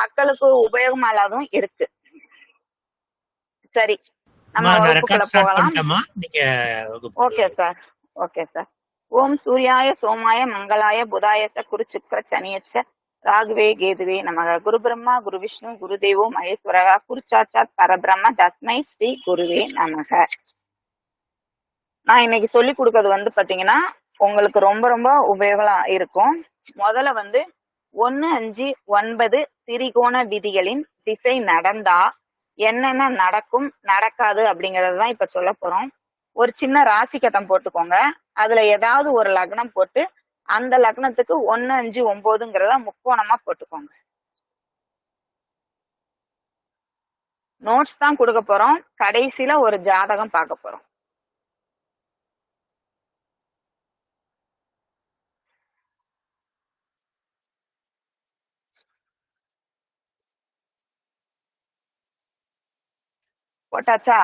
மக்களுக்கு உபயோகமா இல்லாததும் இருக்கு. சரி, நம்ம நான் வகுப்புக்குள்ள ரெக்கார்ட் ஸ்டார்ட் போகலாம். பண்ணிட்டேமா, நீங்க ஓகே சார், ஓகே சார். ஓம் சூர்யாய சோமாய மங்களாய புதாயச குரு சுக்ர சனியச்ச ராகுவே கேதுவே நமக. குரு பிரம்மா குரு விஷ்ணு குரு தேவோ மகேஸ்வரகா குரு சாட்சாத் பரபிரம்ம தஸ்மை ஸ்ரீ குருவே நமக. நான் இன்னைக்கு சொல்லி கொடுக்கறது பாத்தீங்கன்னா உங்களுக்கு ரொம்ப ரொம்ப உபயோகமா இருக்கும். முதல்ல 1, 5, 9 திரிகோண விதிகளின் திசை நடந்தா என்னென்ன நடக்கும் நடக்காது அப்படிங்கறதுதான் இப்ப சொல்ல போறோம். ஒரு சின்ன ராசி கட்டம் போட்டுக்கோங்க. அதுல ஏதாவது ஒரு லக்னம் போட்டு அந்த லக்னத்துக்கு 1, 5, 9ங்கிறத முக்கோணமா போட்டுக்கோங்க. நோட்ஸ் தான் கொடுக்க போறோம். கடைசியில ஒரு ஜாதகம் பார்க்க போறோம். போட்டாச்சா?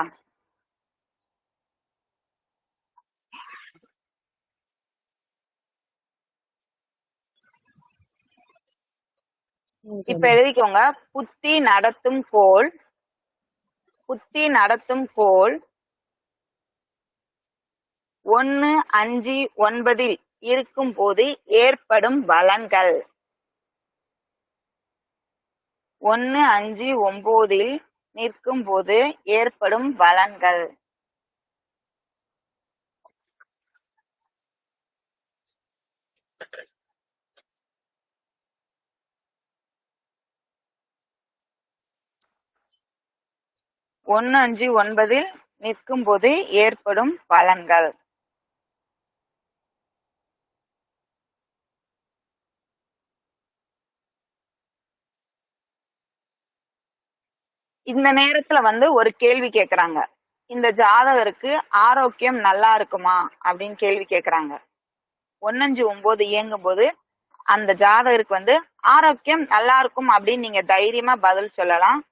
இப்ப எழுதிக்கோங்க. புத்தி நடத்தும் கோள் 1, 5, 9 இருக்கும் போது ஏற்படும் பலன்கள். 1, 5, 9 நிற்கும் போது ஏற்படும் பலன்கள். ஒன்னு 5, 9 நிற்கும் போது ஏற்படும் பலன்கள். இந்த நேரத்துல ஒரு கேள்வி கேக்குறாங்க. இந்த ஜாதகருக்கு ஆரோக்கியம் நல்லா இருக்குமா அப்படின்னு கேள்வி கேக்குறாங்க. 1, 5, 9 இயங்கும் போது அந்த ஜாதகருக்கு ஆரோக்கியம் நல்லா இருக்கும் அப்படின்னு நீங்க தைரியமா பதில் சொல்லலாம்.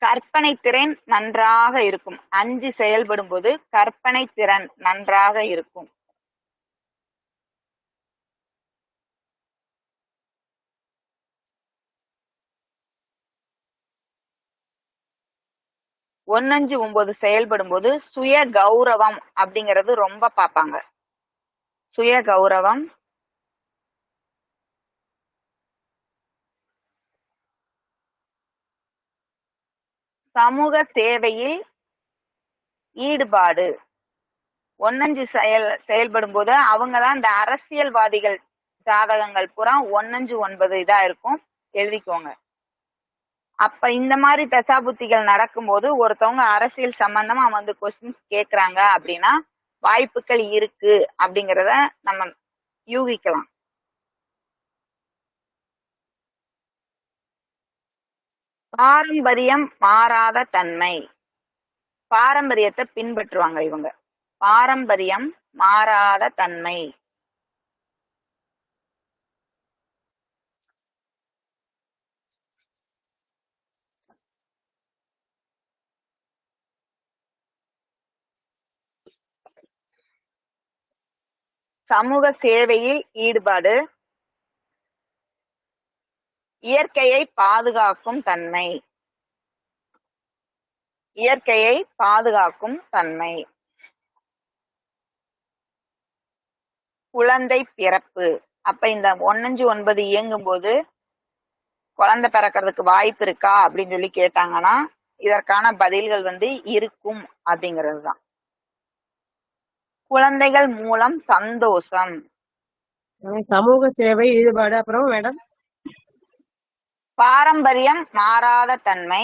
கற்பனை திறன் நன்றாக இருக்கும். 5 செயல்படும் போது கற்பனை திறன் நன்றாக இருக்கும். ஒன்னு 5, 9 செயல்படும் போது சுய கௌரவம் அப்படிங்கறது ரொம்ப பார்ப்பாங்க. சுய கௌரவம், சமூக சேவையில் ஈடுபாடு. 1, 5 செயல்படும் போது அவங்கதான் இந்த அரசியல்வாதிகள் ஜாதகங்கள் பூரா 1, 5, 9 இதா இருக்கும். எழுதிக்கோங்க. அப்ப இந்த மாதிரி தசாபுத்திகள் நடக்கும்போது ஒருத்தவங்க அரசியல் சம்பந்தமா கொஸ்டின்ஸ் கேக்குறாங்க அப்படின்னா வாய்ப்புகள் இருக்கு அப்படிங்கறத நம்ம யூகிக்கலாம். பாரம்பரியம் மாறாத தன்மை. பாரம்பரியத்தை பின்பற்றுவாங்க இவங்க. பாரம்பரியம் மாறாத தன்மை. சமூக சேவையில் ஈடுபாடு. இயற்கையை பாதுகாக்கும் தன்மை. இயற்கையை பாதுகாக்கும் தன்மை. குழந்தை பிறப்பு. அப்ப இந்த 1, 5, 9 இயங்கும் போது குழந்தை பிறக்கிறதுக்கு வாய்ப்பு இருக்கா அப்படின்னு சொல்லி கேட்டாங்கன்னா இதற்கான பதில்கள் இருக்கும் அப்படிங்கிறது தான். குழந்தைகள் மூலம் சந்தோஷம். சமூக சேவை ஈடுபாடு. அப்புறம் மேடம், பாரம்பரியம் மாறாத தன்மை.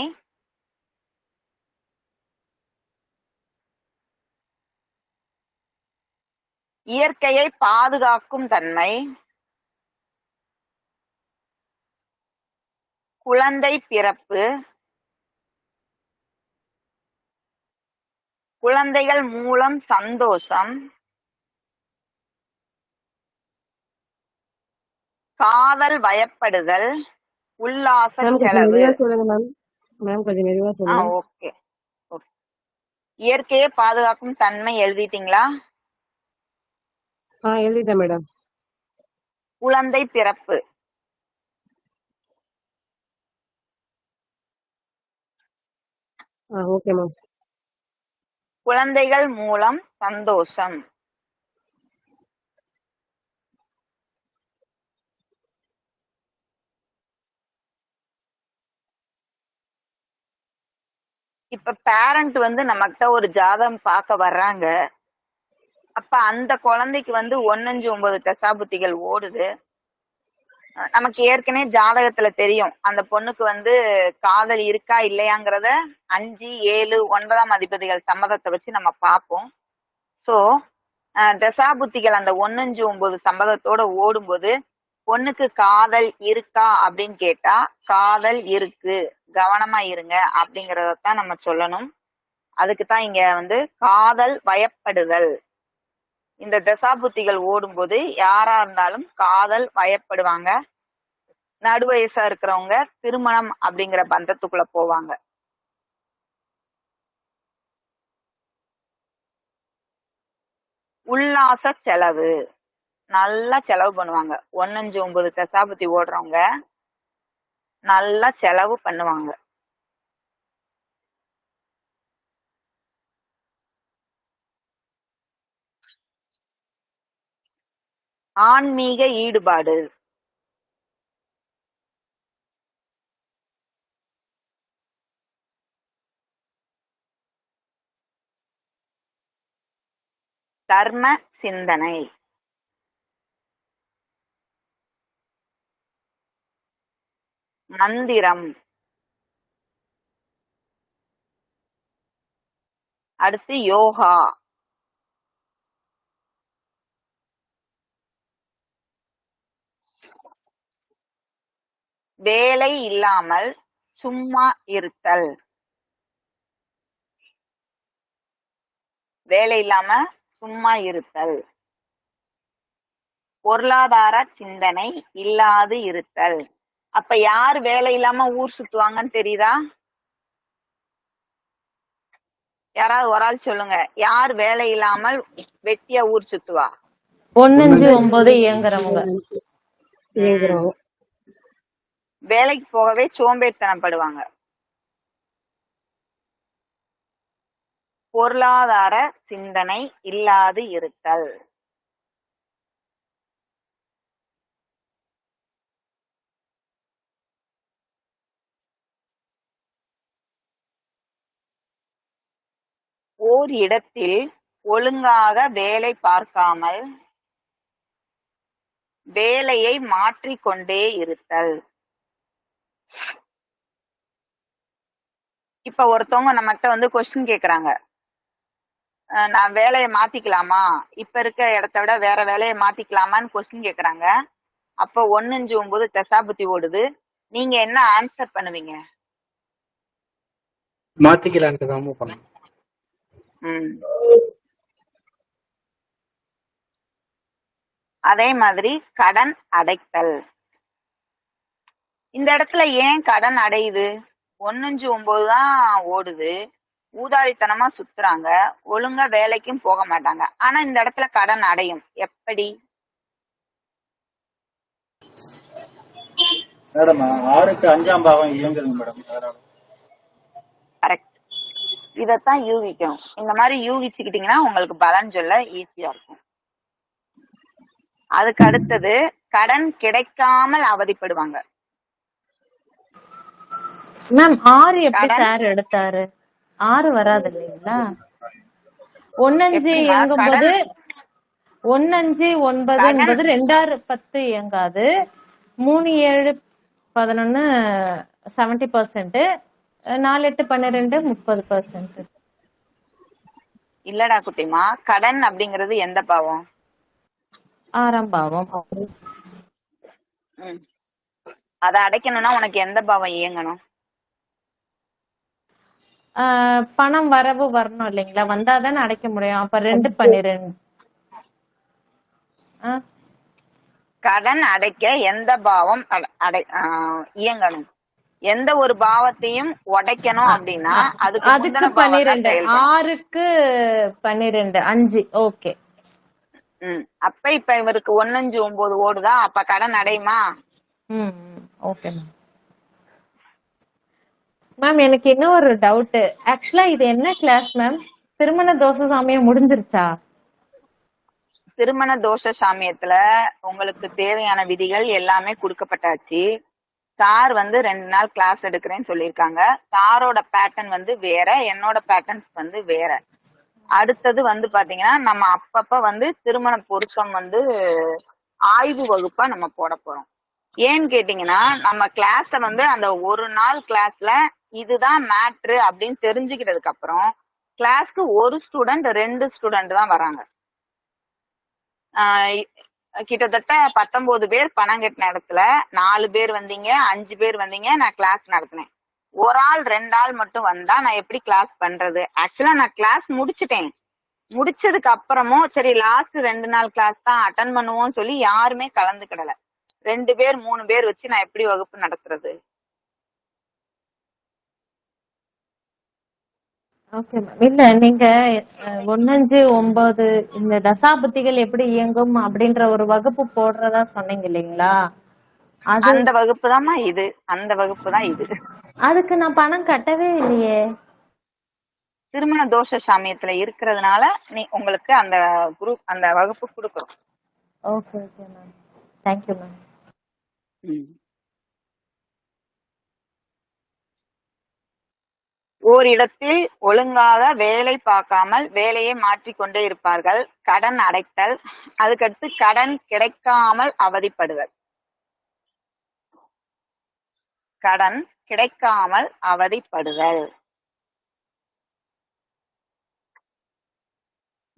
இயற்கையை பாதுகாக்கும் தன்மை. குழந்தை பிறப்பு. குழந்தைகள் மூலம் சந்தோஷம். காதல் வயப்படுதல். உல்லாச செலவு. கொஞ்சம் மெதுவா சொல்லுங்க. ஓகே. இயற்கையை பாதுகாக்கும் தன்மை எழுதிட்டீங்களா? எழுதிட்டேன் மேடம். குழந்தை பிறப்பு. Okay ma'am. குழந்தைகள் மூலம் சந்தோஷம். இப்ப பேரண்ட் வந்து நம்மகிட்ட ஒரு ஜாதகம் பார்க்க வர்றாங்க. அப்ப அந்த குழந்தைக்கு வந்து 1-9 தசாபுத்திகள் ஓடுது. நமக்கு ஏற்கனவே ஜாதகத்துல தெரியும் அந்த பொண்ணுக்கு வந்து காதல் இருக்கா இல்லையாங்கிறத 5, 7, 9ஆம் அதிபதிகள் சம்மதத்தை வச்சு நம்ம பார்ப்போம். சோ தசாபுத்திகள் அந்த 1-9 சம்மதத்தோட ஓடும்போது பொண்ணுக்கு காதல் இருக்கா அப்படின்னு கேட்டா காதல் இருக்கு, கவனமா இருங்க அப்படிங்கறதான் நம்ம சொல்லணும். அதுக்குதான் இங்க வந்து காதல் வயப்படுதல். இந்த தசாபுத்திகள் ஓடும்போது யாரா இருந்தாலும் காதல் வயப்படுவாங்க. நடு வயசா இருக்கிறவங்க திருமணம் அப்படிங்கிற பந்தத்துக்குள்ள போவாங்க. உல்லாச செலவு, நல்லா செலவு பண்ணுவாங்க. 1-9 தசாபுத்தி ஓடுறவங்க நல்லா செலவு பண்ணுவாங்க. ஆன்மீக ஈடுபாடு. தர்ம சிந்தனை. மந்திரம். அடுத்து யோகா. வேலை இல்லாமல் சும்மா இருத்தல். வேலை இல்லாம சும்மா இருத்தல். பொருளாதார சிந்தனை இல்லாது இருத்தல். அப்ப யார் வேலை இல்லாம ஊர் சுத்துவாங்கன்னு தெரியுதா? யாராவது ஒரு ஆள் சொல்லுங்க. யார் வேலை இல்லாமல் வெட்டியா ஊர் சுத்துவா? 1-9 இயங்குறவங்க. வேலைக்கு போகவே சோம்பேறித்தனப்படுவாங்க. பொருளாதார சிந்தனை இல்லாது இருத்தல். ஓர் இடத்தில் ஒழுங்காக வேலை பார்க்காமல் வேலையை மாற்றிக்கொண்டே இருத்தல். இப்ப ஒருத்தவங்க நம்மகிட்ட வந்து கொஸ்டின் கேக்குறாங்க, நான் வேலையை மாத்திக்கலாமா, இப்ப இருக்க இடத்த விட வேற வேலையை மாத்திக்கலாமான்னு கொஸ்டின் கேக்குறாங்க. அப்ப 1-9 தசாபுத்தி ஓடுது. நீங்க என்ன ஆன்சர் பண்ணுவீங்க? மாத்திக்கலான்ட்டு தான் பண்ணணும். அதே மாதிரி கடன் அடைத்தல். இந்த இடத்துல ஏன் கடன் அடையுது? 1-9 தான் ஓடுது. ஊதாரித்தனமா சுத்துறாங்க, ஒழுங்கா வேலைக்கும் போக மாட்டாங்க. ஆனா இந்த இடத்துல கடன் அடையும். எப்படி? மேடம் 6க்கு 5ஆம் பாவம் இயங்குதுங்க மேடம். கரெக்ட். இதத்தான் யூகிக்கணும். இந்த மாதிரி யூகிச்சுக்கிட்டீங்கன்னா உங்களுக்கு பலன் சொல்ல ஈஸியா இருக்கும். அதுக்கு அடுத்தது கடன் கிடைக்காமல் அவதிப்படுவாங்க. மேம் 6 எப்படி சார் எடுத்தாரு? 6 வராது இல்லைங்களா? 1-5 இயங்கும் போது 1-5-9 என்பது 2-6-10 இயங்காது. 3-7-11 70%, 4-8-12 30%. இல்லடா குட்டிமா, கடன் அப்படிங்கறது எந்த பாவம்? 6ஆம் பாவம். அதை அடைக்கணும்னா உனக்கு எந்த பாவம் இயங்கணும்? பணம் வரவு வரணும் இல்லைங்களா? வந்தாதானே அடைக்க முடியும். அப்ப 2-12. கடன் அடைக்க எந்த பாவம் இயங்கணும்? எந்த ஒரு பாவத்தையும் உடைக்கணும் அப்படின்னா அதுக்கு 12. 6க்கு 12 5. ஓகே. அப்ப இப்ப இவருக்கு 1-5-9 ஓடுதா, அப்ப கடன் அடையுமா? Okay ma'am. மேம் எனக்கு இன்னும் ஒரு டவுட். ஆக்சுவலா இது என்ன கிளாஸ் மேம்? திருமண தோஷ சாமியம் முடிஞ்சிருச்சா? திருமண தோஷ சாமியத்துல உங்களுக்கு தேவையான விதிகள் எல்லாமே கொடுக்கப்பட்டாச்சு. சார் வந்து 2 நாள் கிளாஸ் எடுக்கிறேன்னு சொல்லியிருக்காங்க. சாரோட பேட்டர்ன் வந்து வேற, என்னோட பேட்டர்ன்ஸ் வந்து வேற. அடுத்தது வந்து பாத்தீங்கன்னா நம்ம அப்பப்ப வந்து திருமண பொருத்தம் வந்து ஆய்வு வகுப்பா நம்ம போட போறோம். ஏன்னு கேட்டீங்கன்னா நம்ம கிளாஸ வந்து அந்த ஒரு நாள் கிளாஸ்ல இதுதான் மேட்ரு அப்படின்னு தெரிஞ்சுக்கிட்டதுக்கு அப்புறம் கிளாஸ்க்கு ஒரு ஸ்டூடெண்ட் 2 ஸ்டூடெண்ட் தான் வராங்க. கிட்டத்தட்ட 19 பேர் பணம் கட்டின இடத்துல 4 பேர் வந்தீங்க, 5 பேர் வந்தீங்க, நான் கிளாஸ் நடத்தினேன். ஒரு ஆள் 2 ஆள் மட்டும் வந்தா நான் எப்படி கிளாஸ் பண்றது? ஆக்சுவலா நான் கிளாஸ் முடிச்சுட்டேன். முடிச்சதுக்கு அப்புறமும் சரி லாஸ்ட் 2 நாள் கிளாஸ் தான் அட்டன் பண்ணுவோம் சொல்லி யாருமே கலந்துக்கிடல. 2 பேர் 3 பேர் வச்சு நான் எப்படி வகுப்பு நடத்துறது? Okay ma'am. இல்ல நீங்க 1-5-9 இந்த தசாபுத்திகள் எப்படி இயங்கும் அப்படின்ற ஒரு வகுப்பு போடுறதா சொன்னீங்க இல்லைங்களா? அந்த வகுப்பு தான்மா இது, அந்த வகுப்பு தான் இது. அதுக்கு நான் பணம் கட்டவே இல்லையே. திருமண தோஷ சாமியத்துல இருக்கிறதுனால உங்களுக்கு அந்த குரூப் அந்த வகுப்பு கொடுக்குறோம். Okay okay ma'am. Thank you ma'am. ஓரிடத்தில் ஒழுங்காக வேலை பார்க்காமல் வேலையை மாற்றிக்கொண்டே இருப்பார்கள். கடன் அடைத்தல், அதுக்கடுத்து கடன் கிடைக்காமல் அவதிப்படுதல். கடன் கிடைக்காமல் அவதிப்படுதல்.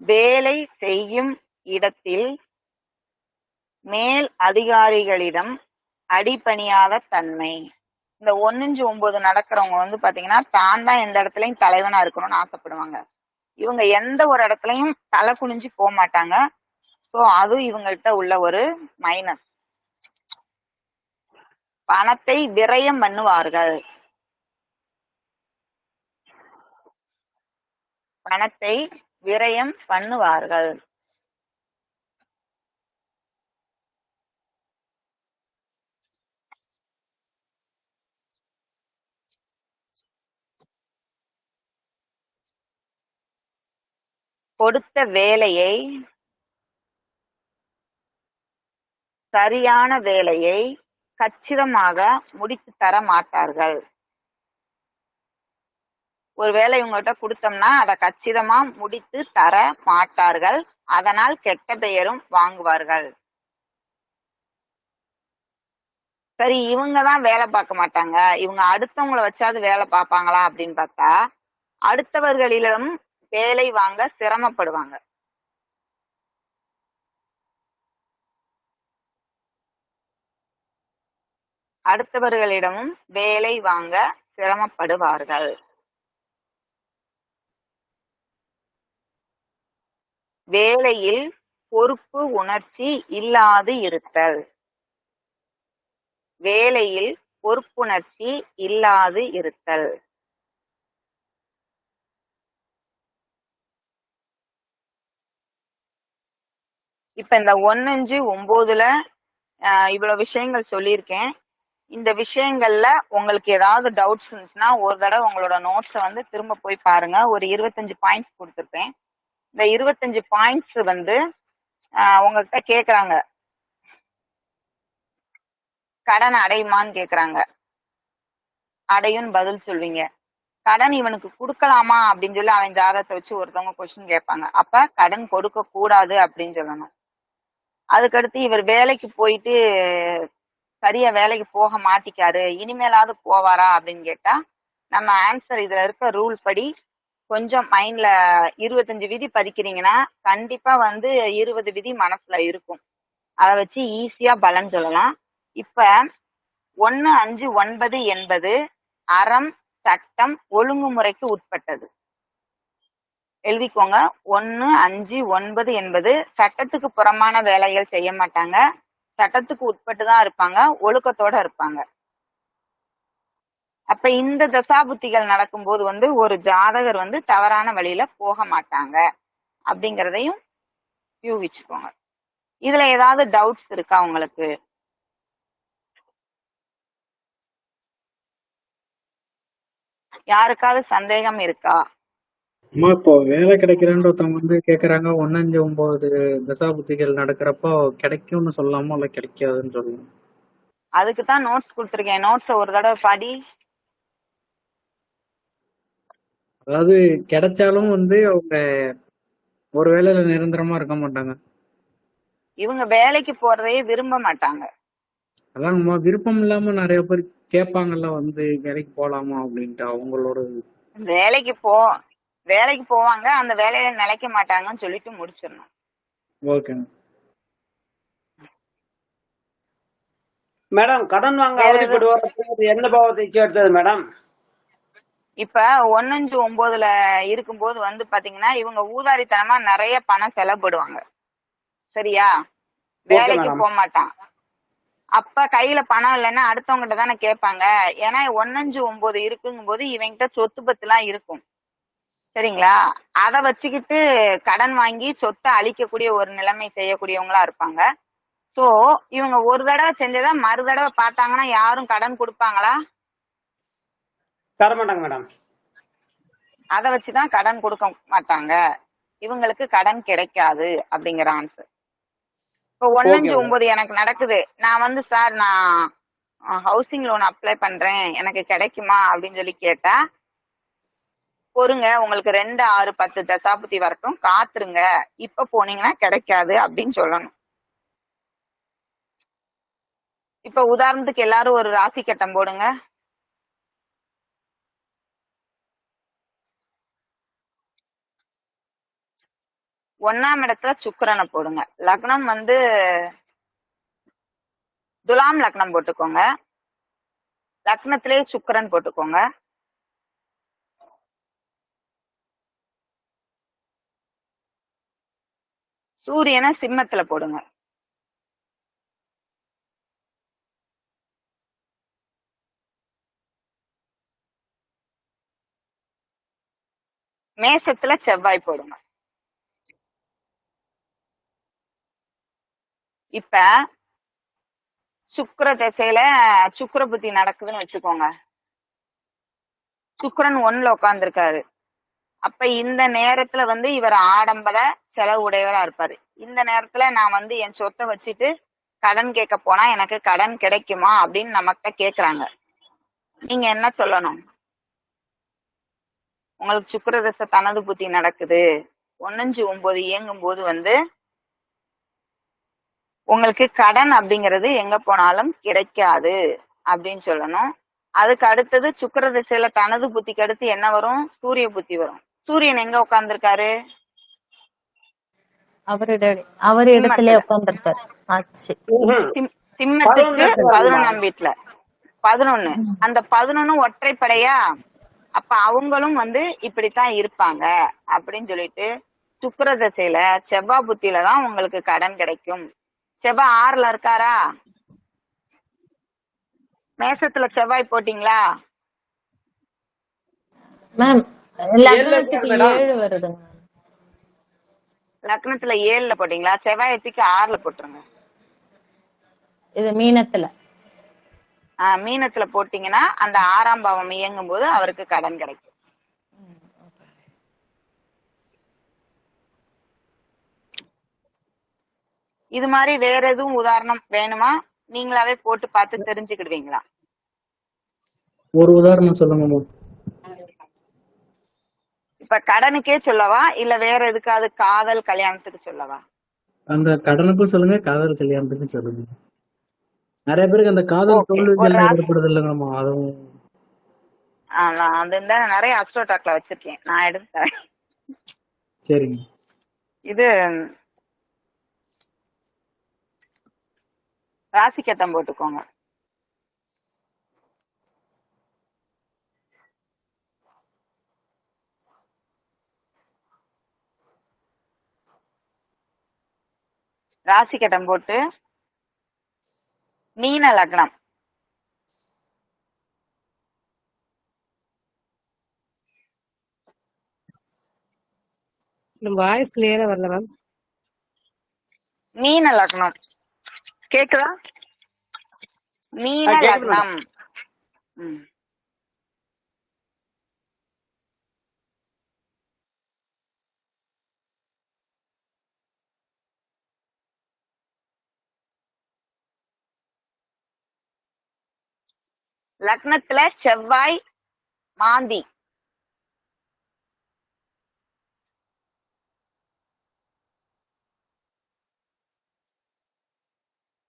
வேலை செய்யும் இடத்தில் மேல் அதிகாரிகளிடம் அடிபணியாத தன்மை. இந்த 1-9 நடக்கிறவங்க வந்து பாத்தீங்கன்னா தான் தான் எந்த இடத்துலயும் தலைவனா இருக்கணும்னு ஆசைப்படுவாங்க. இவங்க எந்த ஒரு இடத்துலயும் தலை குனிஞ்சு போக மாட்டாங்க. சோ அது இவங்கள்ட்ட உள்ள ஒரு மைனஸ். பணத்தை விரயம் பண்ணுவார்கள். பணத்தை விரயம் பண்ணுவார்கள். கொடுத்த வேலையை சரியான வேலையை கச்சிதமாக முடித்து தர மாட்டார்கள். ஒரு வேலை இவங்ககிட்ட கொடுத்தோம்னா அதை கச்சிதமா முடித்து தர மாட்டார்கள். அதனால் கெட்ட பெயரும் வாங்குவார்கள். சரி இவங்கதான் வேலை பார்க்க மாட்டாங்க, இவங்க அடுத்தவங்களை வச்சாவது வேலை பார்ப்பாங்களா அப்படின்னு பார்த்தா அடுத்தவர்களிடம் வேலை வாங்க சிரமப்படுவாங்க. அடுத்தவர்களிடமும் வேலை வாங்க சிரமப்படுவார்கள். வேலையில் பொறுப்பு உணர்ச்சி இல்லாது இருத்தல். வேலையில் பொறுப்புணர்ச்சி இல்லாது இருத்தல். இப்ப இந்த 1-5-9ல இவ்வளவு விஷயங்கள் சொல்லியிருக்கேன். இந்த விஷயங்கள்ல உங்களுக்கு ஏதாவது டவுட்ஸ் இருந்துச்சுன்னா ஒரு தடவை உங்களோட நோட்ஸை வந்து திரும்ப போய் பாருங்க. ஒரு 25 பாயிண்ட்ஸ் கொடுத்துருப்பேன். இந்த 25 பாயிண்ட்ஸ் வந்து உங்ககிட்ட கேக்குறாங்க, கடன் அடையுமான்னு கேக்குறாங்க. அடையும் பதில் சொல்வீங்க. கடன் இவனுக்கு கொடுக்கலாமா அப்படின்னு சொல்லி அவன் ஜாதகத்தை வச்சு ஒருத்தவங்க கொஸ்டின் கேட்பாங்க. அப்ப கடன் கொடுக்க கூடாது அப்படின்னு சொல்லணும். அதுக்கடுத்து இவர் வேலைக்கு போயிட்டு சரியா வேலைக்கு போக மாட்டிக்காரு, இனிமேலாவது போவாரா அப்படின்னு கேட்டா நம்ம ஆன்சர் இதுல இருக்க ரூல் படி கொஞ்சம் மைண்ட்ல 25 விதி பதிக்கிறீங்கன்னா கண்டிப்பா வந்து 20 விதி மனசுல இருக்கும். அதை வச்சு ஈஸியா பலன் சொல்லலாம். இப்ப 1-5-9 என்பது அறம், சட்டம், ஒழுங்குமுறைக்கு உட்பட்டது. எழுதிக்கோங்க. 1-5-9 என்பது சட்டத்துக்கு புறமான வேலைகள் செய்ய மாட்டாங்க, சட்டத்துக்கு உட்பட்டுதான் இருப்பாங்க, ஒழுக்கத்தோட இருப்பாங்க. அப்ப இந்த தசாபுத்திகள் நடக்கும்போது வந்து ஒரு ஜாதகர் வந்து தவறான வழியில போக மாட்டாங்க அப்படிங்கறதையும் யூகிச்சுக்கோங்க. இதுல ஏதாவது டவுட்ஸ் இருக்கா உங்களுக்கு? யாருக்காவது சந்தேகம் இருக்கா? அம்மா இப்போ வேலை கிடைக்கிறேன்னு ஒருத்தவங்க வந்து கேக்குறாங்க, 1-5-9 தசாபுத்திகள் நடக்கிறப்போ கிடைக்கும்னு சொல்லலாமா இல்ல கிடைக்காதுன்னு சொல்லலாம்? அதுக்கு தான் நோட்ஸ் கொடுத்துருக்கேன். நோட்ஸை ஒரு தடவை படி. அதாவது கிடைச்சாலும் வந்து அவங்க ஒரு வேலையில நிரந்தரமா இருக்க மாட்டாங்க. இவங்க வேலைக்கு போறதையே விரும்ப மாட்டாங்க. அதாங்கம்மா, விருப்பம் இல்லாம நிறைய பேர் கேட்பாங்கல்ல, வந்து வேலைக்கு போலாமா அப்படின்ட்டு அவங்களோட. வேலைக்கு வேலைக்கு போவாங்க, அந்த வேலையில நிலைக்க மாட்டாங்கன்னு சொல்லிட்டு முடிச்சிடணும். ஓகேங்க. மேடம், கடன் வாங்க வேற அவதிப்படுவார் எந்த பாவத்தை சேர்த்தது மேடம்? இப்ப 1-5-9ல இருக்கும்போது வந்து பாத்தீங்கன்னா இவங்க ஊதாரித்தனமா நிறைய பணம் செலவுப்படுவாங்க. சரியா? வேலைக்கு மேடம். போக மாட்டான். அப்ப கையில பணம் இல்லைன்னா அடுத்தவங்ககிட்ட தானே கேட்பாங்க. ஏன்னா 1-5-9 இருக்குங்கும் போது இவங்கிட்ட சொத்து பத்து எல்லாம் இருக்கும். சரிங்களா? அத வச்சுக்கிட்டு கடன் வாங்கி சொத்தை அழிக்கக்கூடிய ஒரு நிலைமை செய்யக்கூடியவங்களா இருப்பாங்க. சோ இவங்க ஒரு தடவை செஞ்சதா மறு தடவை பார்த்தாங்கன்னா யாரும் கடன் கொடுப்பாங்களா? தர மாட்டாங்க மேடம். அத வச்சுதான் கடன் கொடுக்க மாட்டாங்க. இவங்களுக்கு கடன் கிடைக்காது அப்படிங்கிற ஆன்சர். இப்போ ஓகே 1-5-9 எனக்கு நடக்குது. நான் வந்து சார் நான் ஹவுசிங் லோன் அப்ளை பண்றேன், எனக்கு கிடைக்குமா அப்படின்னு சொல்லி கேட்டா, பொறுங்க உங்களுக்கு 2-6-10 தசாபுத்தி வரட்டும், காத்துருங்க, இப்ப போனீங்கன்னா கிடைக்காது அப்படின்னு சொல்லணும். இப்ப உதாரணத்துக்கு எல்லாரும் ஒரு ராசி கட்டம் போடுங்க. ஒன்னாம் இடத்துல சுக்கிரனை போடுங்க. லக்னம் வந்து துலாம் லக்னம் போட்டுக்கோங்க. லக்னத்திலே சுக்கிரன் போட்டுக்கோங்க. சூரியனை சிம்மத்துல போடுங்க. மேசத்துல செவ்வாய் போடுங்க. இப்ப சுக்கிர திசையில சுக்கிர புத்தி நடக்குதுன்னு வச்சுக்கோங்க. சுக்கிரன் 1ல உட்கார்ந்துருக்காரு. அப்ப இந்த நேரத்துல வந்து இவர் ஆடம்பர செலவு உடையவரா இருப்பாரு. இந்த நேரத்துல நான் வந்து என் சொத்தை வச்சுட்டு கடன் கேட்க போனா எனக்கு கடன் கிடைக்குமா அப்படின்னு நம்மகிட்ட கேக்குறாங்க. நீங்க என்ன சொல்லணும்? உங்களுக்கு சுக்கிர திசை தனது புத்தி நடக்குது, 1-5-9 இயங்கும் போது வந்து உங்களுக்கு கடன் அப்படிங்கிறது எங்க போனாலும் கிடைக்காது அப்படின்னு சொல்லணும். அதுக்கு அடுத்தது சுக்கிர திசையில தனது புத்திக்கு அடுத்து என்ன வரும்? சூரிய புத்தி வரும். சூரியன் எங்க உட்கார்ந்துருக்காரு? அவர் இடத்துல உட்கார்ந்துருக்காரு. ஆச்சு. சிம்மத்துக்கு 11ஆம் வீட்டுல 11. அந்த 11 ஒற்றைப்படையா? அப்ப அவங்களும் வந்து இப்படித்தான் இருப்பாங்க அப்படின்னு சொல்லிட்டு சுக்கிர திசையில செவ்வாய் புத்தியில தான் உங்களுக்கு கடன் கிடைக்கும். செவ்வாய் 6ல இருக்காரா? மேசத்துல செவ்வாய் போட்டீங்களா? மேம் லக்னத்துக்கு 7 வருதுங்க. லக்னத்துல 7ல போட்டீங்களா? செவ்வாய் தூக்கி 6ல போட்டுருங்க. இது மீனத்துல. மீனத்துல போட்டீங்கன்னா அந்த 6ஆம் பாவம் இயங்கும் போது அவருக்கு கடன் கிடைக்கும். இது மாதிரி வேற எதுவும் உதாரணம் வேணுமா? நீங்களாவே போட்டு பார்த்து தெரிஞ்சுக்கிடுவீங்களா? ஒரு உதாரணம் சொல்லுங்க. இப்ப கடனுக்கே சொல்லவா இல்ல வேற எதுக்காவது காதல் கல்யாணத்துக்கு சொல்லவா? அந்த கடனுக்கும் சொல்லுங்க, காதல் கல்யாணத்துக்கும் சொல்லுங்க. நிறைய பேருக்கு அந்த காதல் Okay. தோல்விகள் ஏற்படுது இல்லைங்கம்மா, அதுவும். நான் அது நிறைய அஸ்ட்ரோ டாக்ல வச்சிருக்கேன், நான் எடுத்து தரேன். சரிங்க. இது ராசி கட்டம் போட்டுக்கோங்க. ராசி கட்டம் போட்டு மீன லக்னம். வாய்ஸ் கிளியரா வரல மேம். மீன லக்னம் கேக்குதா? மீன கேக்குது மேடம். லக்னம். ம். லக்னத்துல செவ்வாய் மாந்தி.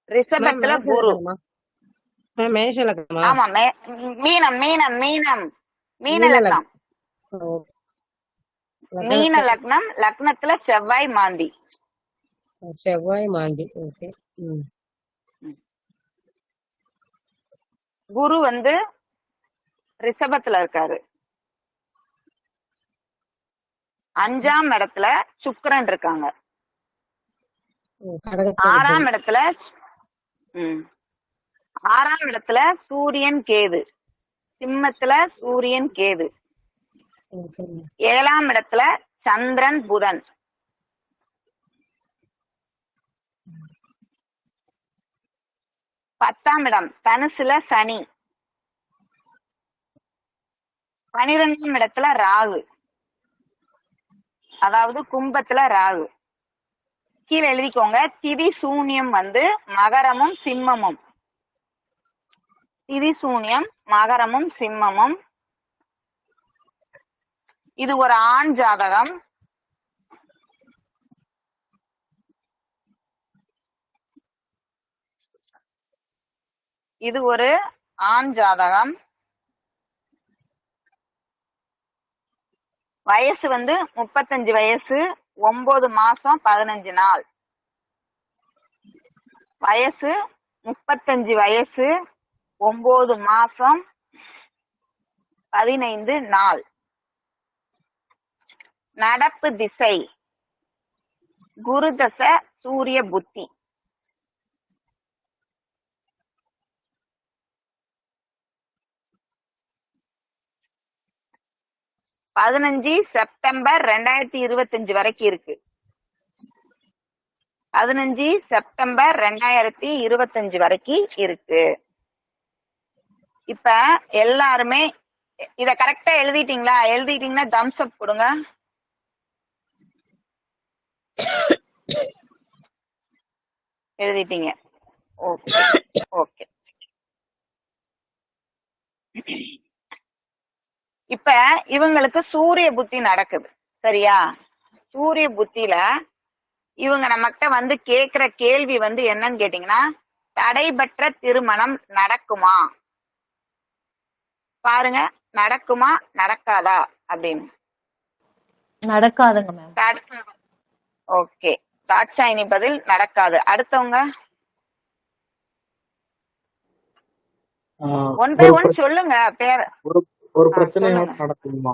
ரிஷபத்துல மேஷ குரு. லக்னமா? மேஷ லக்னமா? ஆமா மீனம் மீனம் மீனம் மீன மீன லக்னம். மீன லக்னம் லக்னம், லக்னத்துல செவ்வாய் மாந்தி. செவ்வாய் மாந்தி. ஓகே. குரு வந்து ரிஷபத்துல இருக்காரு. 5ஆம் இடத்துல சுக்கிரன் இருக்காங்க. கடகத்துல 6ஆம் இடத்துல 6ஆம் இடத்துல சூரியன் கேது. சிம்மத்துல சூரியன் கேது. 7ஆம் இடத்துல சந்திரன் புதன். 10ஆம் இடம் தனுசுல சனி. 12ஆம் இடத்துல ராகு, அதாவது கும்பத்துல ராகு. கீழே எழுதிக்கோங்க. திதி சூன்யம் வந்து மகரமும் சிம்மமும். திதி சூன்யம் மகரமும் சிம்மமும். இது ஒரு ஆண் ஜாதகம். இது ஒரு ஆண் ஜாதகம். வயசு வந்து 35 வயசு 9 மாசம் 15 நாள். வயசு 35 வயசு 9 மாசம் 15 நாள். நடப்பு திசை குரு தசை சூரிய புத்தி. செப்டம்பர் 2025 வரைக்கும் இருக்கு. 15 செப்டம்பர் 2025 வரைக்கும் இருக்கு. இப்ப எல்லாருமே இத கரெக்டா எழுதிட்டீங்களா? எழுதிட்டீங்கன்னா தம்ஸ் அப் கொடுங்க. எழுதிட்டீங்க. Okay okay. இப்ப இவங்களுக்கு சூரிய புத்தி நடக்குது. சரியா? சூரிய புத்தியில இவங்க நம்மகிட்ட வந்து கேக்குற கேள்வி வந்து என்னன்னு கேட்டீங்கன்னா, தடைபற்ற திருமணம் நடக்குமா? பாருங்க, நடக்குமா நடக்காதா அப்படின்னு. நடக்காதுங்க மேம். ஓகே, தாட்சாயினி பதில் நடக்காது. அடுத்தவங்க ஒன் பை ஒன் சொல்லுங்க. பேர் ஒரு பிரச்சனையோட நடக்குமா?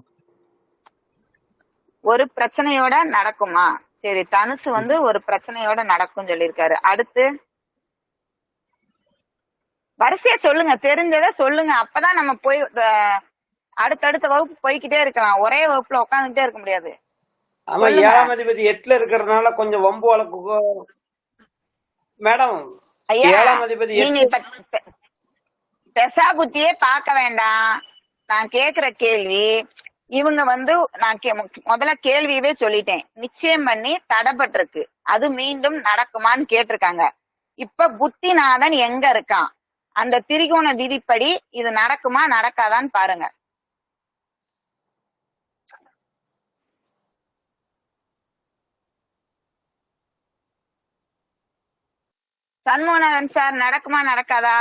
ஒரு பிரச்சனையோட நடக்குமா? சரி, தனுசு வந்து ஒரு பிரச்சனையோட நடக்கும் சொல்லியிருக்காரு. அடுத்து வரிசையா சொல்லுங்க, தெரிஞ்சதை சொல்லுங்க. அப்பதான் நம்ம போய் அடுத்தடுத்த வகுப்பு போய்கிட்டே இருக்கலாம். ஒரே வகுப்புல உட்காந்துட்டே இருக்க முடியாது. ஆமா, 7ஆம் அதிபதி 8ல இருக்கிறதுனால கொஞ்சம் வம்பு வழக்கு மேடம். 7ஆம் அதிபதி நீங்க இப்ப தசா புத்தியே பார்க்க வேண்டாம். நான் கேக்குற கேள்வி, இவங்க வந்து நான் முதல்ல கேள்வியவே சொல்லிட்டேன். நிச்சயம் பண்ணி தடைப்பட்டிருக்கு, அது மீண்டும் நடக்குமான்னு கேட்டிருக்காங்க. இப்ப புத்திநாதன் எங்க இருக்கான்? அந்த திரிகோண விதிப்படி இது நடக்குமா நடக்காதான்னு பாருங்க. சண்முகநாதன் சார், நடக்குமா நடக்காதா?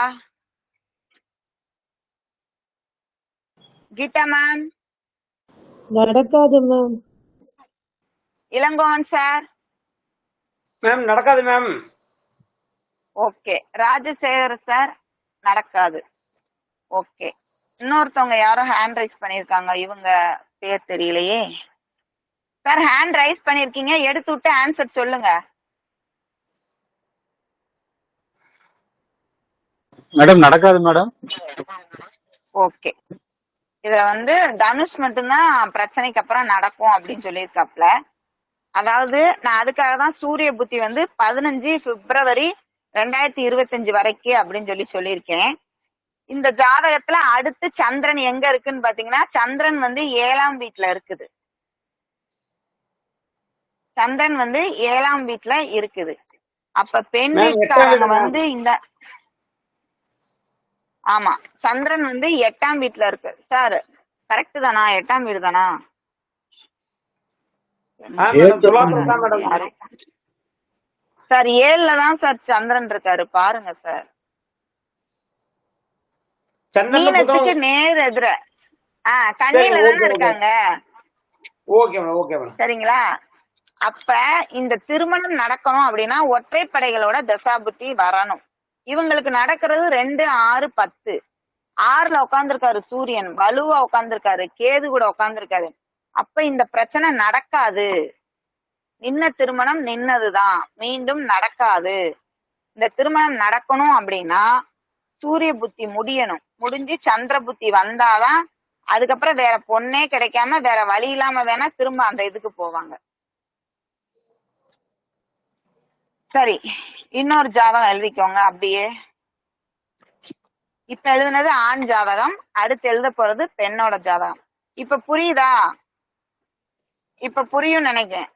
கீதா மேம்? நடக்காது மேம். இளங்கோவன் சார்? மேம் நடக்காது மேம். ஓகே. ராஜசேகர் சார்? நடக்காது. ஓகே. இன்னொருத்தவங்க யாரும் ஹேண்ட் ரைஸ் பண்ணிருக்காங்க, இவங்க பேர் தெரியலையே சார். ஹேண்ட் ரைஸ் பண்ணிருக்கீங்க, எடுத்து விட்டு ஆன்சர் சொல்லுங்க. மேடம் நடக்காது மேடம். ஓகே. இதுல வந்து தனுஷ் மட்டும்தான் பிரச்சனைக்கு அப்புறம் நடக்கும் அப்படின்னு சொல்லியிருக்காப்ல. அதாவது நான் அதுக்காக தான் சூரிய புத்தி வந்து 15 பிப்ரவரி 2025 வரைக்கும் அப்படின்னு சொல்லியிருக்கேன். இந்த ஜாதகத்துல அடுத்து சந்திரன் எங்க இருக்குன்னு பாத்தீங்கன்னா, சந்திரன் வந்து 7ஆம் வீட்டுல இருக்குது. சந்திரன் வந்து 7ஆம் வீட்டுல இருக்குது. அப்ப பெண் வீட்டுக்காரங்க வந்து இந்த ஆமா சந்திரன் வந்து 8ஆம் வீட்டுல இருக்கு. சார் கரெக்ட் தானா? 8ஆம் வீடு தானா? சார் 7ல தான் சார் சந்திரன் இருக்காரு பாருங்க சார். மீனத்துக்கு நேர் எதிர கண்ணில தானே இருக்காங்க. சரிங்களா? அப்ப இந்த திருமணம் நடக்கணும் அப்படின்னா ஒற்றைப்படைகளோட தசாபுத்தி வரணும். இவங்களுக்கு நடக்கிறது 2, 6, 10. 6ல உட்கார்ந்துருக்காரு சூரியன், வலுவா உட்கார்ந்துருக்காரு, கேது கூட உட்கார்ந்துருக்காரு. அப்ப இந்த பிரச்சனை நடக்காது. நின்ன திருமணம் நின்னதுதான், மீண்டும் நடக்காது. இந்த திருமணம் நடக்கணும் அப்படின்னா சூரிய புத்தி முடியணும். முடிஞ்சு சந்திர புத்தி வந்தாதான் அதுக்கப்புறம் வேற பொண்ணே கிடைக்காம வேற வழி இல்லாம வேணா திரும்ப அந்த இதுக்கு போவாங்க. சரி, இன்னொரு ஜாதகம் எழுதிக்கோங்க அப்படியே. இப்ப எழுதுனது ஆண் ஜாதகம், அடுத்து எழுத போறது பெண்ணோட ஜாதகம். இப்ப புரியுதா? இப்ப புரியும் நினைக்கிறேன்.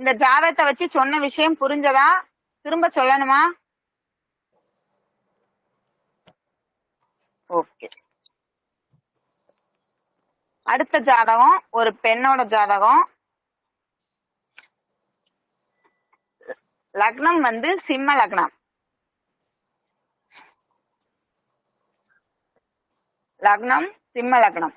இந்த ஜாதகத்தை வச்சு சொன்ன விஷயம் புரிஞ்சதா? திரும்ப சொல்லணுமா? ஓகே. அடுத்த ஜாதகம் ஒரு பெண்ணோட ஜாதகம். லக்னம் வந்து சிம்ம லக்னம். லக்னம் சிம்ம லக்னம்.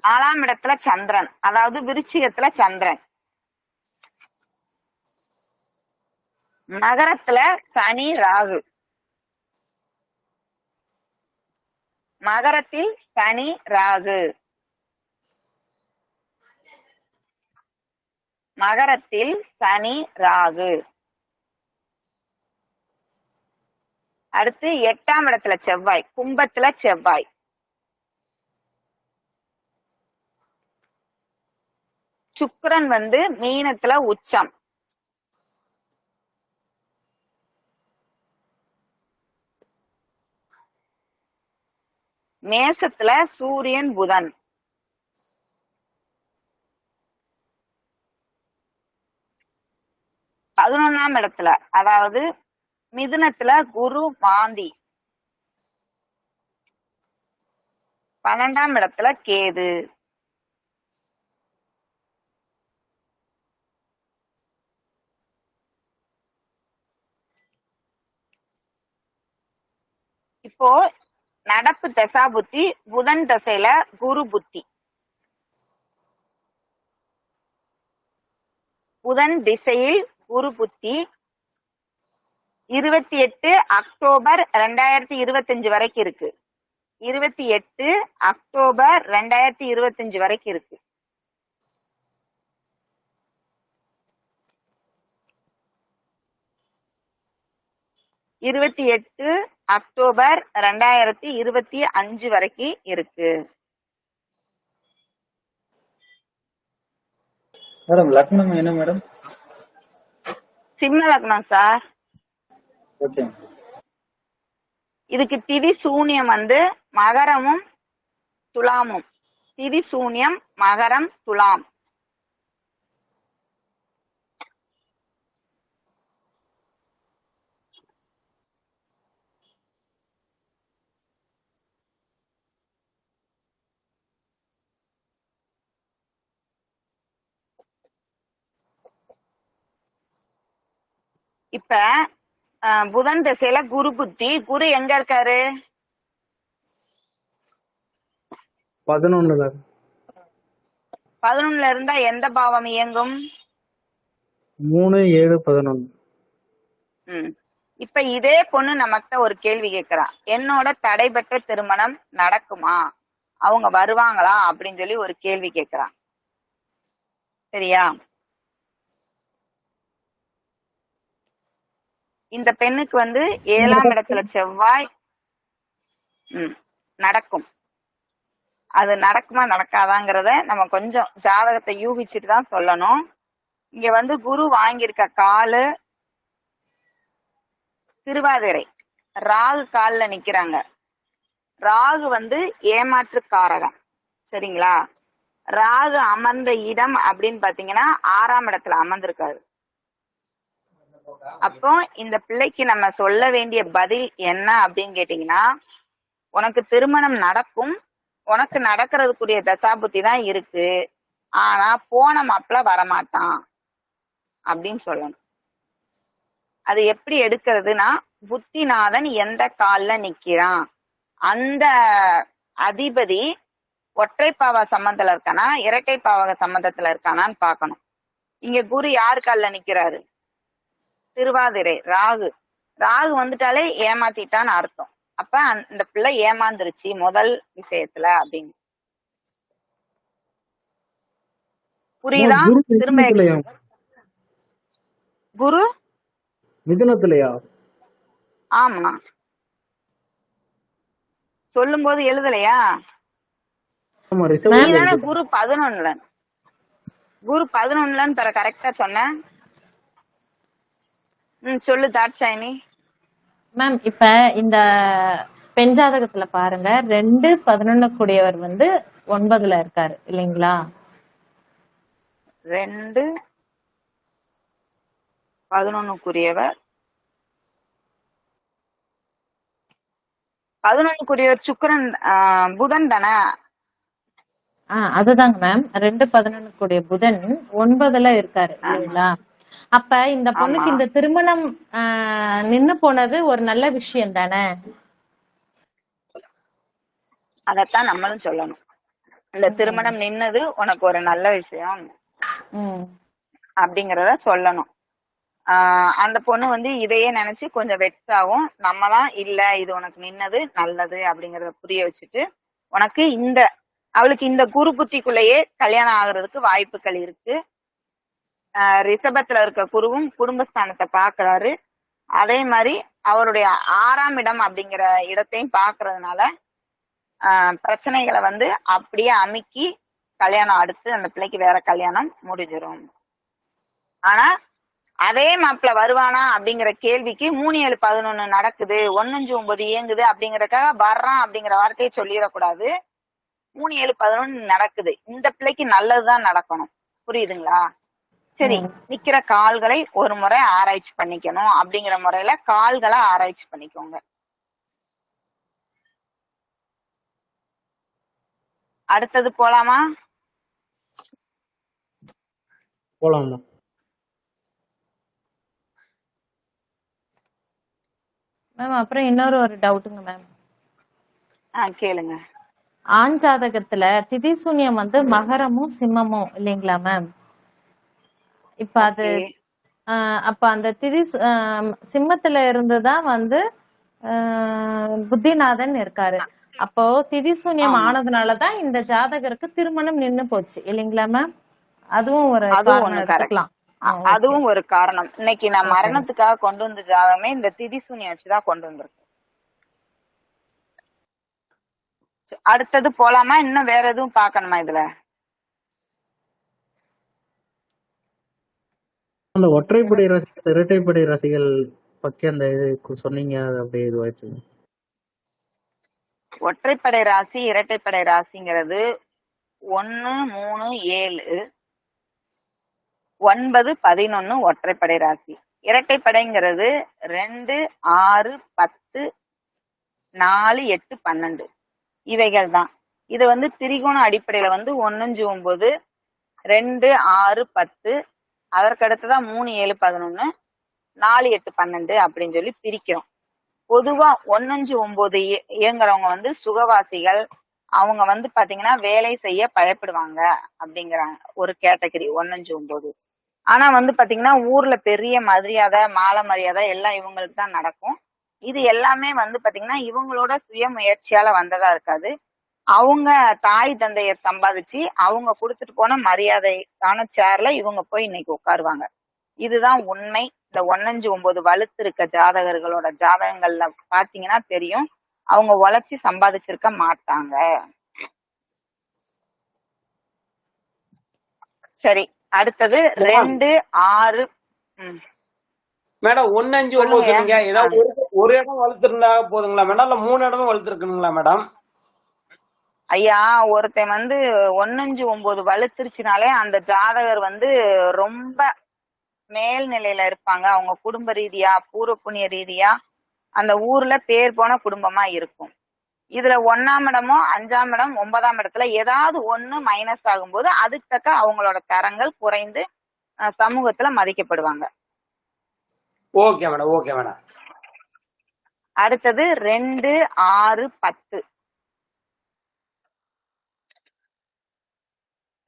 நாலாம் இடத்துல சந்திரன், அதாவது விருச்சிகத்துல சந்திரன். மகரத்துல சனி ராகு. மகரத்தில் சனி ராகு. மகரத்தில் சனி ராகு. அடுத்து 8ஆம் இடத்துல செவ்வாய், கும்பத்துல செவ்வாய். சுக்கிரன் வந்து மீனத்துல உச்சம். மேசத்துல சூரியன் புதன். பதினொன்னாம் இடத்துல அதாவது மிதுனத்துல குரு மாந்தி. 12ஆம் இடத்துல கேது. இப்போ நடப்பு தசா புத்தி புதன் தசையில குரு புத்தி. புதன் திசையில் குரு புத்தி 28 அக்டோபர் 2025 வரைக்கும் இருக்கு. 28 அக்டோபர் 2025 வரைக்கும் இருக்கு. அக்டோபர் 2025 வரைக்கும் இருக்கு. மேடம் லக்னம் என்ன மேடம்? சிம்ம லக்னம் சார். ஓகே. இதுக்கு திதி சூன்யம் வந்து மகரமும் துலாமும். திதி சூன்யம் மகரம் துலாம். இப்ப புதன் திசையில குரு புத்தி. குரு எங்க இருக்காரு? 11ல. 11ல இருந்தா எந்த பாவம் இயங்கும்? 3, 7, 11. இப்ப இதே பொண்ணு நமக்கு ஒரு கேள்வி கேக்குறா, என்னோட தடைபெற்ற திருமணம் நடக்குமா, அவங்க வருவாங்களா அப்படின்னு சொல்லி ஒரு கேள்வி கேக்குறா. சரியா? இந்த பெண்ணுக்கு வந்து 7ஆம் இடத்துல செவ்வாய் நடக்கும். அது நடக்குமா நடக்காதாங்கிறத நம்ம கொஞ்சம் ஜாதகத்தை யூகிச்சுட்டு தான் சொல்லணும். இங்க வந்து குரு வாங்கியிருக்க காலு திருவாதிரை, ராகு கால்ல நிக்கிறாங்க. ராகு வந்து ஏமாற்றுக்காரகம், சரிங்களா? ராகு அமர்ந்த இடம் அப்படின்னு பாத்தீங்கன்னா 6ஆம் இடத்துல அமர்ந்திருக்காரு. அப்போ இந்த பிள்ளைக்கு நம்ம சொல்ல வேண்டிய பதில் என்ன அப்படின்னு கேட்டீங்கன்னா, உனக்கு திருமணம் நடக்கும், உனக்கு நடக்கிறதுக்குரிய தசாபுத்தி தான் இருக்கு, ஆனா போன மாப்பிள்ள வரமாட்டான் அப்படின்னு சொல்லணும். அது எப்படி எடுக்கிறதுனா, புத்திநாதன் எந்த கால்ல நிக்கிறான், அந்த அதிபதி ஒற்றை பாவ சம்பந்தத்துல இருக்கானா இரட்டை பாவக சம்பந்தத்துல இருக்கானான்னு பாக்கணும். இங்க குரு யாரு கால்ல நிக்கிறாரு? திருவாதிரை, ராகு. ராகு வந்துட்டாலே ஏமாத்திட்டான்னு அர்த்தம். அப்ப அந்த பிள்ளை ஏமாந்துருச்சு முதல் விஷயத்துல அப்படின்னு. புரியுதா? திரும்ப குரு மிதுனத்திலயா? ஆமா, சொல்லும் போது எழுதலையா? நீதானே குரு 11ல, குரு 11லன்னு தர கரெக்டா சொன்ன. சொல்லு தாட்சாயினி. மேம் இப்ப இந்த பெண் ஜாதகத்துல பாருங்க, 2-11 கூடியவர் வந்து 9ல இருக்காரு இல்லைங்களா? 2-11 11 சுக்கிரன், புதன் தானே? அதுதாங்க மேம். 2-11 கூடிய புதன் 9ல இருக்காரு இல்லைங்களா? அப்ப இந்த பொண்ணுக்கு இந்த திருமணம் நின்னு போனது ஒரு நல்ல விஷயம் தானே? அதத்தான் நம்மளும் சொல்லணும். இந்த திருமணம் நின்னது உனக்கு ஒரு நல்ல விஷயம் அப்படிங்கறத சொல்லணும். அந்த பொண்ணு வந்து இதையே நினைச்சு கொஞ்சம் வெக்ஸ் ஆகும். நம்ம தான் இல்ல இது உனக்கு நின்னது நல்லது அப்படிங்கறத புரிய வச்சுட்டு, உனக்கு அவளுக்கு இந்த குரு புத்திக்குள்ளேயே கல்யாணம் ஆகுறதுக்கு வாய்ப்புகள் இருக்கு. ரிஷபத்துல இருக்க குருவும் குடும்பஸ்தானத்தை பாக்குறாரு. அதே மாதிரி அவருடைய 6ஆம் இடம் அப்படிங்கிற இடத்தையும் பாக்குறதுனால பிரச்சனைகளை வந்து அப்படியே அமுக்கி கல்யாணம் அடுத்து அந்த பிள்ளைக்கு வேற கல்யாணம் முடிஞ்சிடும். ஆனா அதே மாப்பிள்ள வருவானா அப்படிங்கிற கேள்விக்கு 3-7-11 நடக்குது, 1-5-9 இயங்குது அப்படிங்கறதுக்காக வர்றான் அப்படிங்கிற வார்த்தையை சொல்லிடக்கூடாது. 3-7-11 நடக்குது, இந்த பிள்ளைக்கு நல்லதுதான் நடக்கணும். புரியுதுங்களா? சரி, நிக்கிற கால்களை ஒரு முறை ஆராய்ச்சி பண்ணிக்கணும். அப்படிங்கிற முறையில கால்களை ஆராய்ச்சி பண்ணிக்கோங்க. அடுத்தது போலாமா? போலாமா? மேம் அப்புறம் இன்னொரு ஒரு டவுட்டுங்க மேம். கேளுங்க. ஆண் ஜாதகத்துல திதி சூன்யம் வந்து மகரமும் சிம்மமும் இல்லைங்களா மேம்? இப்ப அது அப்ப அந்த திதி சிம்மத்துல இருந்துதான் வந்து புத்திநாதன் இருக்காரு. அப்போ திதி சூன்யம் ஆனதுனாலதான் இந்த ஜாதகருக்கு திருமணம் நின்னு போச்சு இல்லைங்களா மேம்? அதுவும் ஒரு காரணம் எடுத்துக்கலாம். அதுவும் ஒரு காரணம். இன்னைக்கு நான் மரணத்துக்காக கொண்டு வந்த ஜாதகமே இந்த திதி சூன்யம் வச்சுதான் கொண்டு வந்திருக்கேன். அடுத்தது போலாமா? இன்னும் வேற எதுவும் பாக்கணுமா இதுல? அந்த ஒற்றைப்படை ராசிகள் இரட்டைப்படை ராசிகள் பத்தி அந்த இது சொன்னீங்க, அது அப்படியே இதுவாச்சு. ஒற்றைப்படை ராசி இரட்டைப்படை ராசிங்கிறது 1, 3, 7, 9, 11 ஒற்றைப்படை ராசி. இரட்டைப்படைங்கிறது 2, 6, 10, 4, 8, 12 இவைகள் தான். இது வந்து திரிகோண அடிப்படையில வந்து 1-5-9, 2, 6, 10, அதற்கு அடுத்ததான் 3, 7, 11, 4, 8, 12 அப்படின்னு சொல்லி பிரிக்கிறோம். பொதுவா 1-5-9 இயங்குறவங்க வந்து சுகவாசிகள். அவங்க வந்து பாத்தீங்கன்னா வேலை செய்ய பயப்படுவாங்க அப்படிங்கிறாங்க, ஒரு கேட்டகரி 1-5-9. ஆனா வந்து பாத்தீங்கன்னா ஊர்ல பெரிய மரியாதை, மாலை மரியாதை எல்லாம் இவங்களுக்கு தான் நடக்கும். இது எல்லாமே வந்து பாத்தீங்கன்னா இவங்களோட சுய முயற்சியால வந்ததா இருக்காது. அவங்க தாய் தந்தைய சம்பாதிச்சு அவங்க கொடுத்துட்டு போன மரியாதைக்கான சேர்ல இவங்க போய் இன்னைக்கு உட்காருவாங்க. இதுதான் உண்மை. இந்த 1-5-9 வலுத்து இருக்க ஜாதகர்களோட ஜாதகங்கள்ல பாத்தீங்கன்னா தெரியும், அவங்க உழைச்சி சம்பாதிச்சிருக்க மாட்டாங்க. சரி, அடுத்தது 2-6. மேடம் 1-5-9 சொன்னீங்க. ஏதாவது ஒரு இடம் வளர்த்துருந்தா போதுங்களா மேடம், இல்ல 3 இடமும் வளர்த்துருக்கணுங்களா மேடம்? ஐயா, ஒருத்தன் 1-5-9 வலுத்துருச்சுனாலே அந்த ஜாதகர் ரொம்ப மேல்நிலையில இருப்பாங்க. அவங்க குடும்ப ரீதியா, பூர்வ புண்ணிய ரீதியா அந்த ஊர்ல பேர் போன குடும்பமா இருக்கும். இதுல 1ஆம் இடமோ 5ஆம் இடம் 9ஆம் இடத்துல ஏதாவது ஒண்ணு மைனஸ் ஆகும்போது அதுக்கு தக்க அவங்களோட தரங்கள் குறைந்து சமூகத்துல மதிக்கப்படுவாங்க. Okay madam, okay madam. அடுத்தது 2-6-10.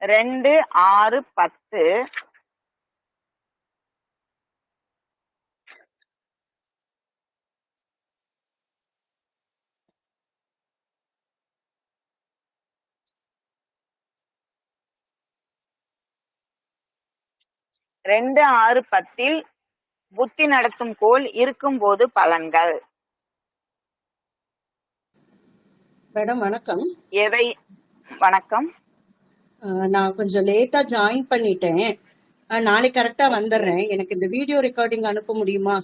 2-6-10 2-6-10 புத்தி நடத்தும் கோள் இருக்கும்போது பலன்கள். மேடம் வணக்கம். வணக்கம். நான் கொஞ்சம் லேட்டா ஜாயின் பண்ணிட்டேன். நாளைக்கு கரெக்டா வந்துடுறேன். எனக்கு இந்த வீடியோ ரெக்கார்டிங் அனுப்ப முடியுமா?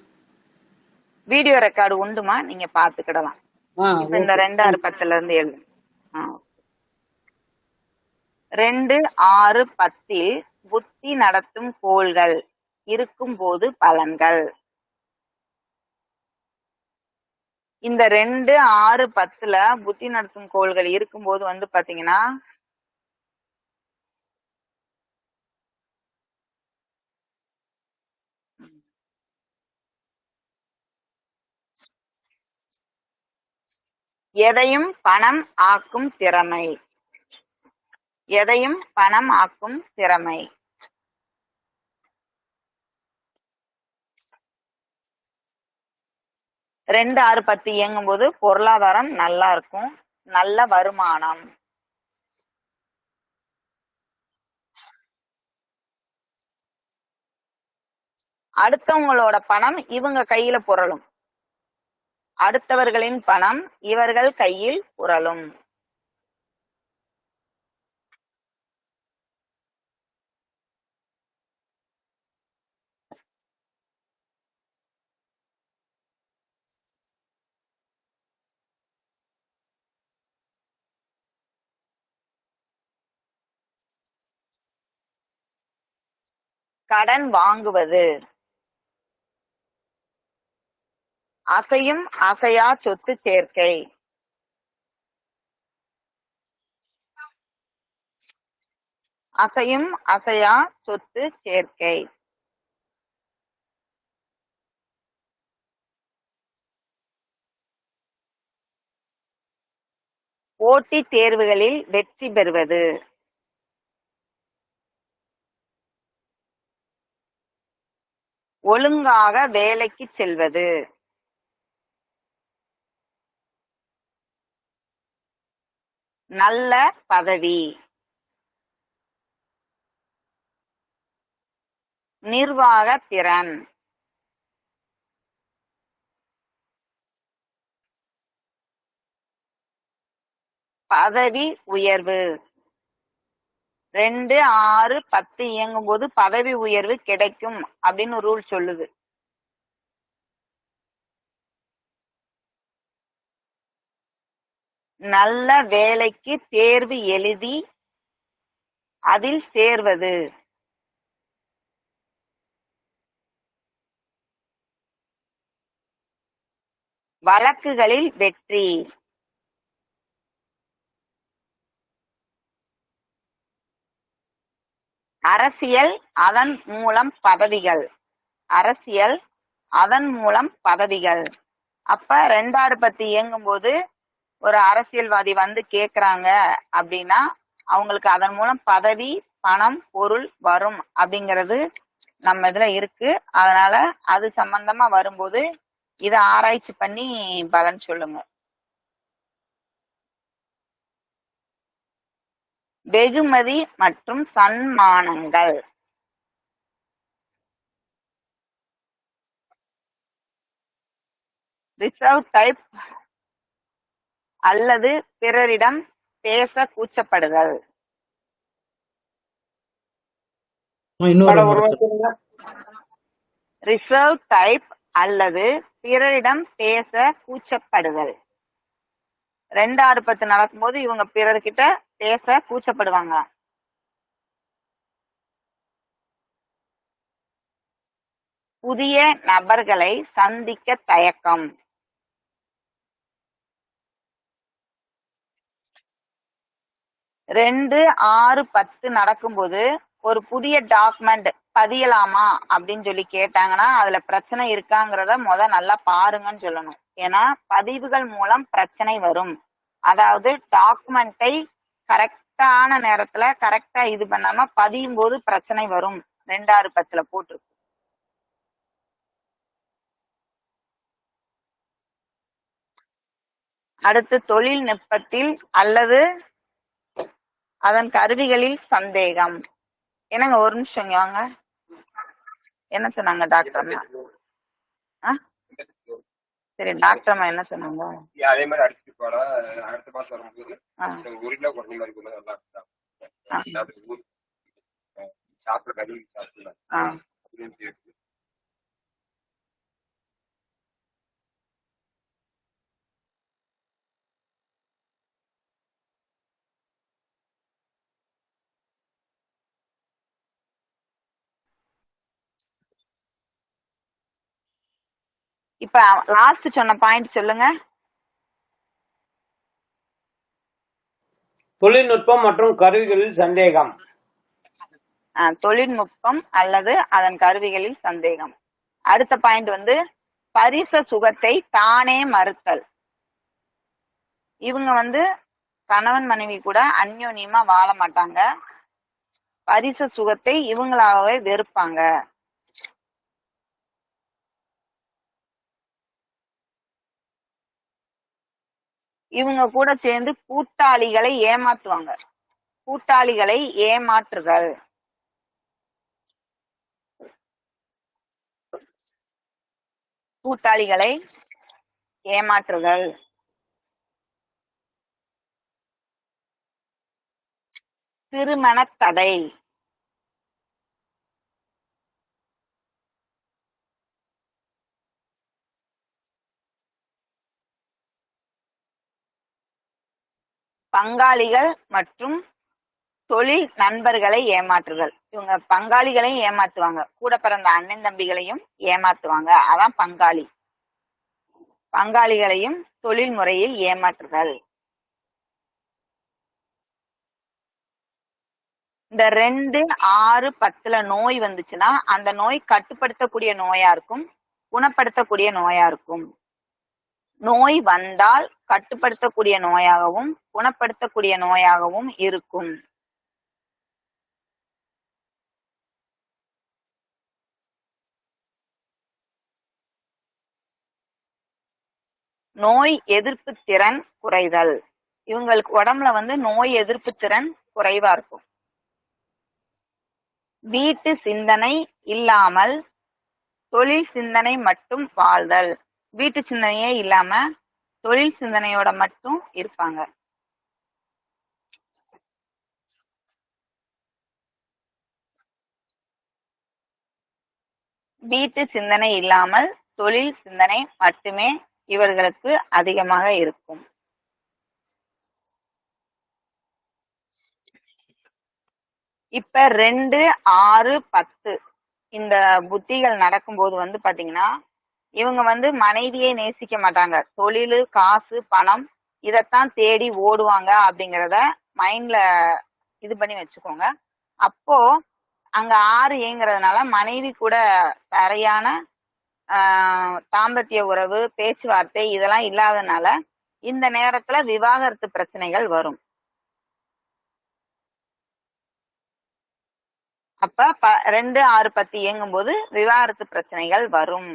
வீடியோ ரெக்கார்டு உண்டுமா, நீங்க பாத்துக்கிடலாம். இப்ப இந்த 2-6-10 இருந்து எழுது. 2-6-10 புத்தி நடத்தும் கோள்கள் இருக்கும்போது பலன்கள். இந்த 2-6-10 புத்தி நடத்தும் கோள்கள் இருக்கும்போது பாத்தீங்கன்னா எதையும் பணம் ஆக்கும் திறமை. எதையும் பணம் ஆக்கும் திறமை. 2-6-10 இயங்கும் போது பொருளாதாரம் நல்லா இருக்கும், நல்ல வருமானம். அடுத்தவங்களோட பணம் இவங்க கையில புரளும், அடுத்தவர்களின் பணம் இவர்கள் கையில் புரளும். கடன் வாங்குவது. அசையும் அசையா சொத்து சேர்க்கை. அசையும் அசையா சொத்து சேர்க்கை. போட்டித் தேர்வுகளில் வெற்றி பெறுவது. ஒழுங்காக வேலைக்கு செல்வது. நல்ல பதவி. நிர்வாக திறன். பதவி உயர்வு. 2-6-10 இயங்கும் போது பதவி உயர்வு கிடைக்கும் அப்படின்னு ரூல் சொல்லுது. நல்ல வேலைக்கு தேர்வு எழுதி அதில் சேர்வது. வழக்குகளில் வெற்றி. அரசியல் அதன் மூலம் பதவிகள். அரசியல் அதன் மூலம் பதவிகள். அப்ப 2-6-10 இயங்கும் போது ஒரு அரசியல்வாதி கேக்குறாங்க அப்படின்னா அவங்களுக்கு அதன் மூலம் பதவி, பணம், பொருள் வரும் அப்படிங்கிறது நம்ம இதுல இருக்கு. அதனால அது சம்பந்தமா வரும்போது இத ஆராய்ச்சி பண்ணி பலன் சொல்லுங்க. வெகுமதி மற்றும் சன்மானங்கள். ரிசர்வ் டைப் அல்லது பிறரிடம் பேச கூச்சப்படுதல். இன்னொரு மேடம் ஒரு முறை வாட்டி சொல்லுங்க. ரிசர்வ் டைப் அல்லது பிறரிடம் பேச கூச்சப்படுதல். 2-6-10 நடக்கும்போது இவங்க பிறர்கிட்ட பேச கூச்சப்படுவாங்களாம். புதிய நபர்களை சந்திக்க தயக்கம். 2-6-10 நடக்கும்போது ஒரு புதிய டாக்குமெண்ட் பதியலாமா அப்படின்னு சொல்லி கேட்டாங்கன்னா அதுல பிரச்சனை இருக்காங்கிறத நல்லா பாருங்கன்னு சொல்லணும். ஏன்னா பதிவுகள் மூலம் பிரச்சனை வரும். அதாவது டாக்குமெண்ட்டை கரெக்டான நேரத்துல கரெக்டா இது பண்ணாம பதியும் போது பிரச்சனை வரும். 2-6-10 போட்டிருக்கு. அடுத்து தொழில்நுட்பத்தில் அல்லது அதன் கருவிகளில் சந்தேகம். என்னங்க ஒரு நிமிஷம் இங்க வாங்க. என்ன சொன்னாங்க டாக்டர்? சரி டாக்டர் அம்மா என்ன சொன்னாங்க? அதே மாதிரி அடிச்சுட்டு போனா அடுத்த மாசம் வரும்போது ஒரு கிலோ குறைஞ்ச மாதிரி இருக்கும். நல்லா சாப்பிட கழுவி சாப்பிடலாம் அப்படின்னு கேட்டு. இப்ப லாஸ்ட் சொன்ன பாயிண்ட் சொல்லுங்க. தொழில்நுட்பம் மற்றும் கருவிகளில் சந்தேகம். தொழில்நுட்பம் அல்லது அதன் கருவிகளில் சந்தேகம். அடுத்த பாயிண்ட் பரிச சுகத்தை தானே மறுத்தல். இவங்க கணவன் மனைவி கூட அந்யோன்யமா வாழ மாட்டாங்க. பரிச சுகத்தை இவங்களாவே வெறுப்பாங்க. இவங்க கூட சேர்ந்து கூட்டாளிகளை ஏமாற்றுவாங்க. கூட்டாளிகளை ஏமாற்றுதல். கூட்டாளிகளை ஏமாற்றுதல். திருமண தடை. பங்காளிகள் மற்றும் தொழில் நண்பர்களை ஏமாற்றுதல். இவங்க பங்காளிகளையும் ஏமாத்துவாங்க, கூட பிறந்த அண்ணன் தம்பிகளையும் ஏமாத்துவாங்க. அதான் பங்காளி. பங்காளிகளையும் தொழில் முறையில் ஏமாற்றுதல். இந்த 2-6-10 நோய் வந்துச்சுன்னா அந்த நோய் கட்டுப்படுத்தக்கூடிய நோயா இருக்கும், குணப்படுத்தக்கூடிய நோயா இருக்கும். நோய் வந்தால் கட்டுப்படுத்தக்கூடிய நோயாகவும் குணப்படுத்தக்கூடிய நோயாகவும் இருக்கும். நோய் எதிர்ப்பு திறன் குறைதல். இவங்களுக்கு உடம்புல நோய் எதிர்ப்பு திறன் குறைவா இருக்கும். வீட்டு சிந்தனை இல்லாமல் தொழில் சிந்தனை மட்டும் வாழ்தல். வீட்டு சிந்தனையே இல்லாம தொழில் சிந்தனையோட மட்டும் இருப்பாங்க. வீட்டு சிந்தனை இல்லாமல் தொழில் சிந்தனை மட்டுமே இவர்களுக்கு அதிகமாக இருக்கும். இப்ப 2-6-10 இந்த புத்திகள் நடக்கும்போது பாத்தீங்கன்னா இவங்க மனைவியை நேசிக்க மாட்டாங்க. தொழில், காசு, பணம் இதத்தான் தேடி ஓடுவாங்க அப்படிங்கறத மைண்ட்ல இது பண்ணி வச்சுக்கோங்க. அப்போ அங்க 6 இயங்குறதுனால மனைவி கூட சரியான தாம்பத்திய உறவு, பேச்சுவார்த்தை இதெல்லாம் இல்லாதனால இந்த நேரத்துல விவாகரத்து பிரச்சனைகள் வரும். அப்ப 2-6-10 இயங்கும் போது விவாகரத்து பிரச்சனைகள் வரும்.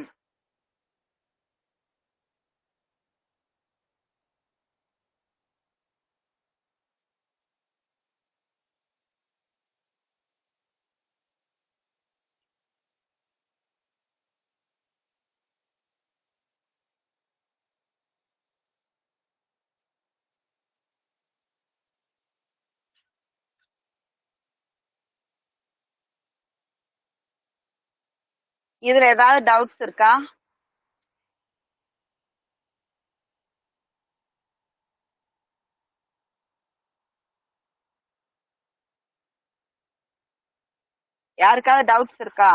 இதுல ஏதாவது டவுட்ஸ் இருக்கா? யாருக்காவது டவுட்ஸ் இருக்கா?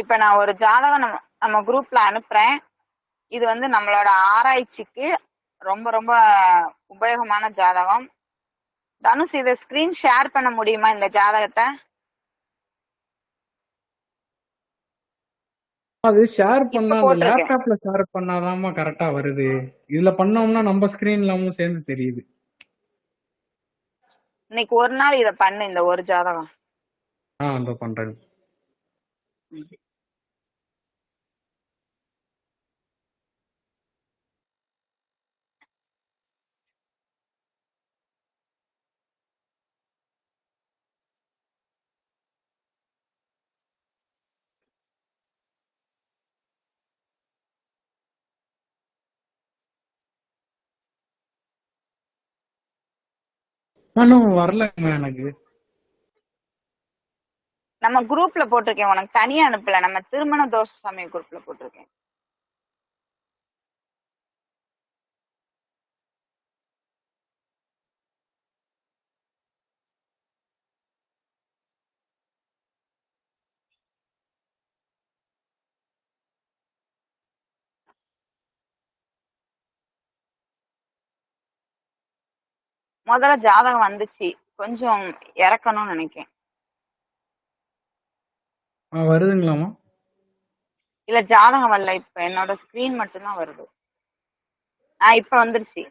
இப்ப நான் ஒரு ஜாதகம் நம்ம குரூப்ல அனுப்புறேன். இது வந்து நம்மளோட ஆராய்ச்சிக்கு ரொம்ப ரொம்ப உபயோகமான ஜாதகம். தனுஷ், இதை ஸ்கிரீன் ஷேர் பண்ண முடியுமா இந்த ஜாதகத்தை? அது ஷேர் இப்ப பண்ணா அந்த போட்டிருக்கேன். லேப்டாப்ல ஷேர் பண்ணாதாம்மா கரெக்டா வருது. இதுல பண்ணோம்னா நம்ம ஸ்கிரீன்லவும் சேர்ந்து தெரியுது. இன்னைக்கு ஒரு நாள் இத பண்ணு, இந்த ஒரு ஜாதகம். அந்த பண்றேன். இன்னும் வரலங்க எனக்கு. நம்ம குரூப்ல போட்டிருக்கேன், உனக்கு தனியா அனுப்பல. நம்ம திருமண தோஷ சமய குரூப்ல போட்டிருக்கேன். முதல்ல ஜாதகம் வந்துச்சு, கொஞ்சம் இறக்கணும்னு நினைக்கிறேன். வருதுங்களாமா? இல்ல, ஜாதகம் வரல. இப்ப என்னோட ஸ்கிரீன் மட்டும்தான் வருது. இப்ப வந்துருச்சு.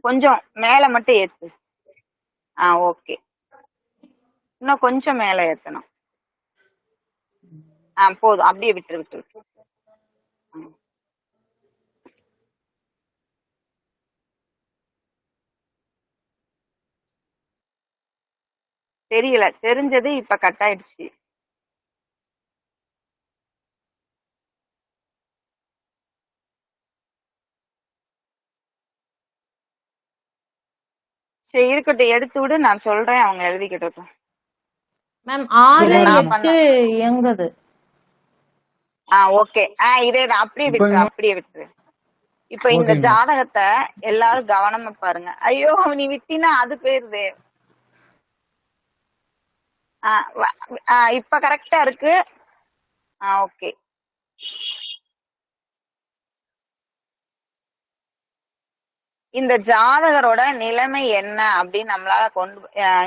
கொஞ்சம் மேல மட்டும் ஏத்து. ஓகே. இன்னும் கொஞ்சம் மேல ஏத்தணும். போதும், அப்படியே விட்டு விட்டு விட்டு. தெரியல, தெரிஞ்சது இப்ப கட் ஆயிடுச்சு. சரி, இருக்கட்டும், எடுத்து விடு, நான் சொல்றேன், அவங்க எழுதிக்கிட்டோம். மேம் 6-8 இயங்குது. ஓகே. இதேதான், அப்படியே விட்டு அப்படியே விட்டு. இப்ப இந்த ஜாதகத்தை எல்லாரும் கவனமா பாருங்க. ஐயோ, நீ விட்டினா அது போயிருது. இப்ப கரெக்டா இருக்கு. ஓகே. இந்த ஜாதகரோட நிலைமை என்ன அப்படின்னு நம்மளால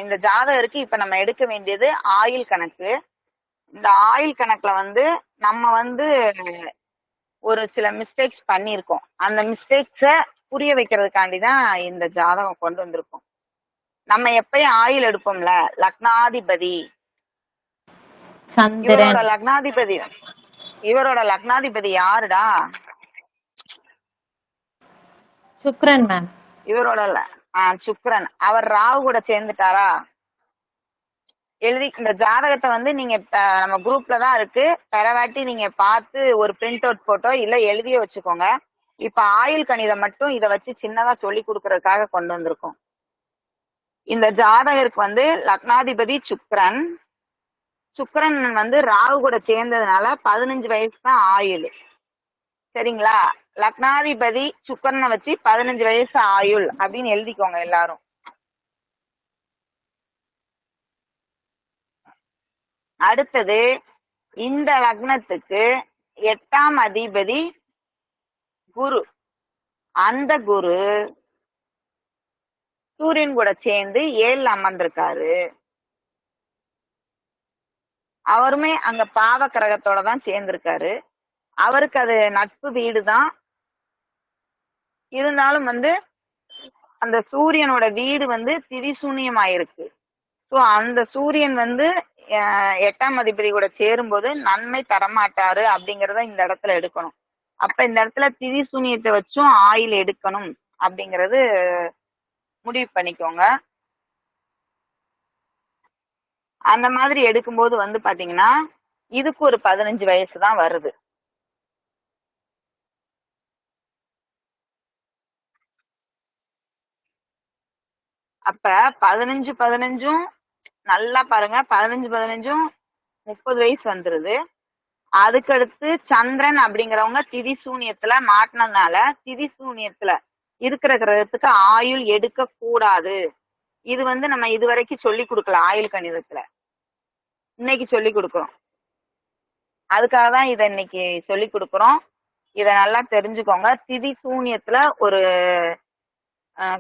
இந்த ஜாதகருக்கு இப்ப நம்ம எடுக்க வேண்டியது ஆயுள் கணக்கு. இந்த ஆயுள் கணக்குல வந்து நம்ம வந்து ஒரு சில மிஸ்டேக்ஸ் பண்ணிருக்கோம். அந்த மிஸ்டேக்ஸ புரிய வைக்கிறதுக்காண்டிதான் இந்த ஜாதகம் கொண்டு வந்திருக்கோம். நம்ம எப்பயும் ஆயுள் எடுப்போம்ல, லக்னாதிபதி இவரோட லக்னாதிபதி யாருடா? சுக்கிரன் மேம். இவரோட சுக்கிரன். அவர் ராகு கூட சேர்ந்துட்டாரா? இந்த ஜாதகத்தை வந்து நீங்க நம்ம குரூப்ல தான் இருக்கு, பெறவாட்டி நீங்க பார்த்து ஒரு பிரிண்ட் அவுட் போட்டோ இல்ல எழுதிய வச்சுக்கோங்க. இப்ப ஆயுள் கணிதம் மட்டும் இத வச்சு சின்னதா சொல்லி கொடுக்கறதுக்காக கொண்டு வந்திருக்கோம். இந்த ஜாதகருக்கு வந்து லக்னாதிபதி சுக்கிரன். சுக்கிரன் வந்து ராகு கூட சேர்ந்ததுனால 15 வயசு தான் ஆயுள். சரிங்களா? லக்னாதிபதி சுக்கிரனை வச்சு 15 வயசு ஆயுள் அப்படின்னு எழுதிக்கோங்க எல்லாரும். அடுத்தது, இந்த லக்னத்துக்கு 8ஆம் அதிபதி குரு. அந்த குரு சூரியன் கூட சேர்ந்து 7 அமர்ந்திருக்காரு. அவருமே அங்க பாவ கிரகத்தோட தான் சேர்ந்திருக்காரு. அவருக்கு அது நட்பு வீடு தான். இருந்தாலும் வந்து அந்த சூரியனோட வீடு வந்து திரிசூன்யமாயிருக்கு. சோ அந்த சூரியன் வந்து 8ஆம் அதிபதி கூட சேரும்போது நன்மை தரமாட்டாரு அப்படிங்கறத இந்த இடத்துல எடுக்கணும். அப்ப இந்த இடத்துல திரிசூன்யத்தை வச்சும் ஆயில் எடுக்கணும் அப்படிங்கறது முடிவு பண்ணிக்கோங்க. அந்த மாதிரி எடுக்கும்போது வந்து பாத்தீங்கன்னா இதுக்கு ஒரு 15 வயசு தான் வருது. அப்ப 15 நல்லா பாருங்க, 15 30 வயசு வந்துருது. அதுக்கடுத்து சந்திரன் அப்படிங்கிறவங்க திதி சூனியத்துல மாட்டினதுனால திதி சூனியத்துல இருக்கிற கிரகத்துக்கு ஆயுள் எடுக்க கூடாது. இது வந்து நம்ம இதுவரைக்கும் சொல்லி கொடுக்கல ஆயுள் கணிதத்துல, இன்னைக்கு சொல்லி கொடுக்குறோம். அதுக்காக தான் இதை இன்னைக்கு சொல்லி கொடுக்குறோம். இத நல்லா தெரிஞ்சுக்கோங்க. திதி சூனியத்துல ஒரு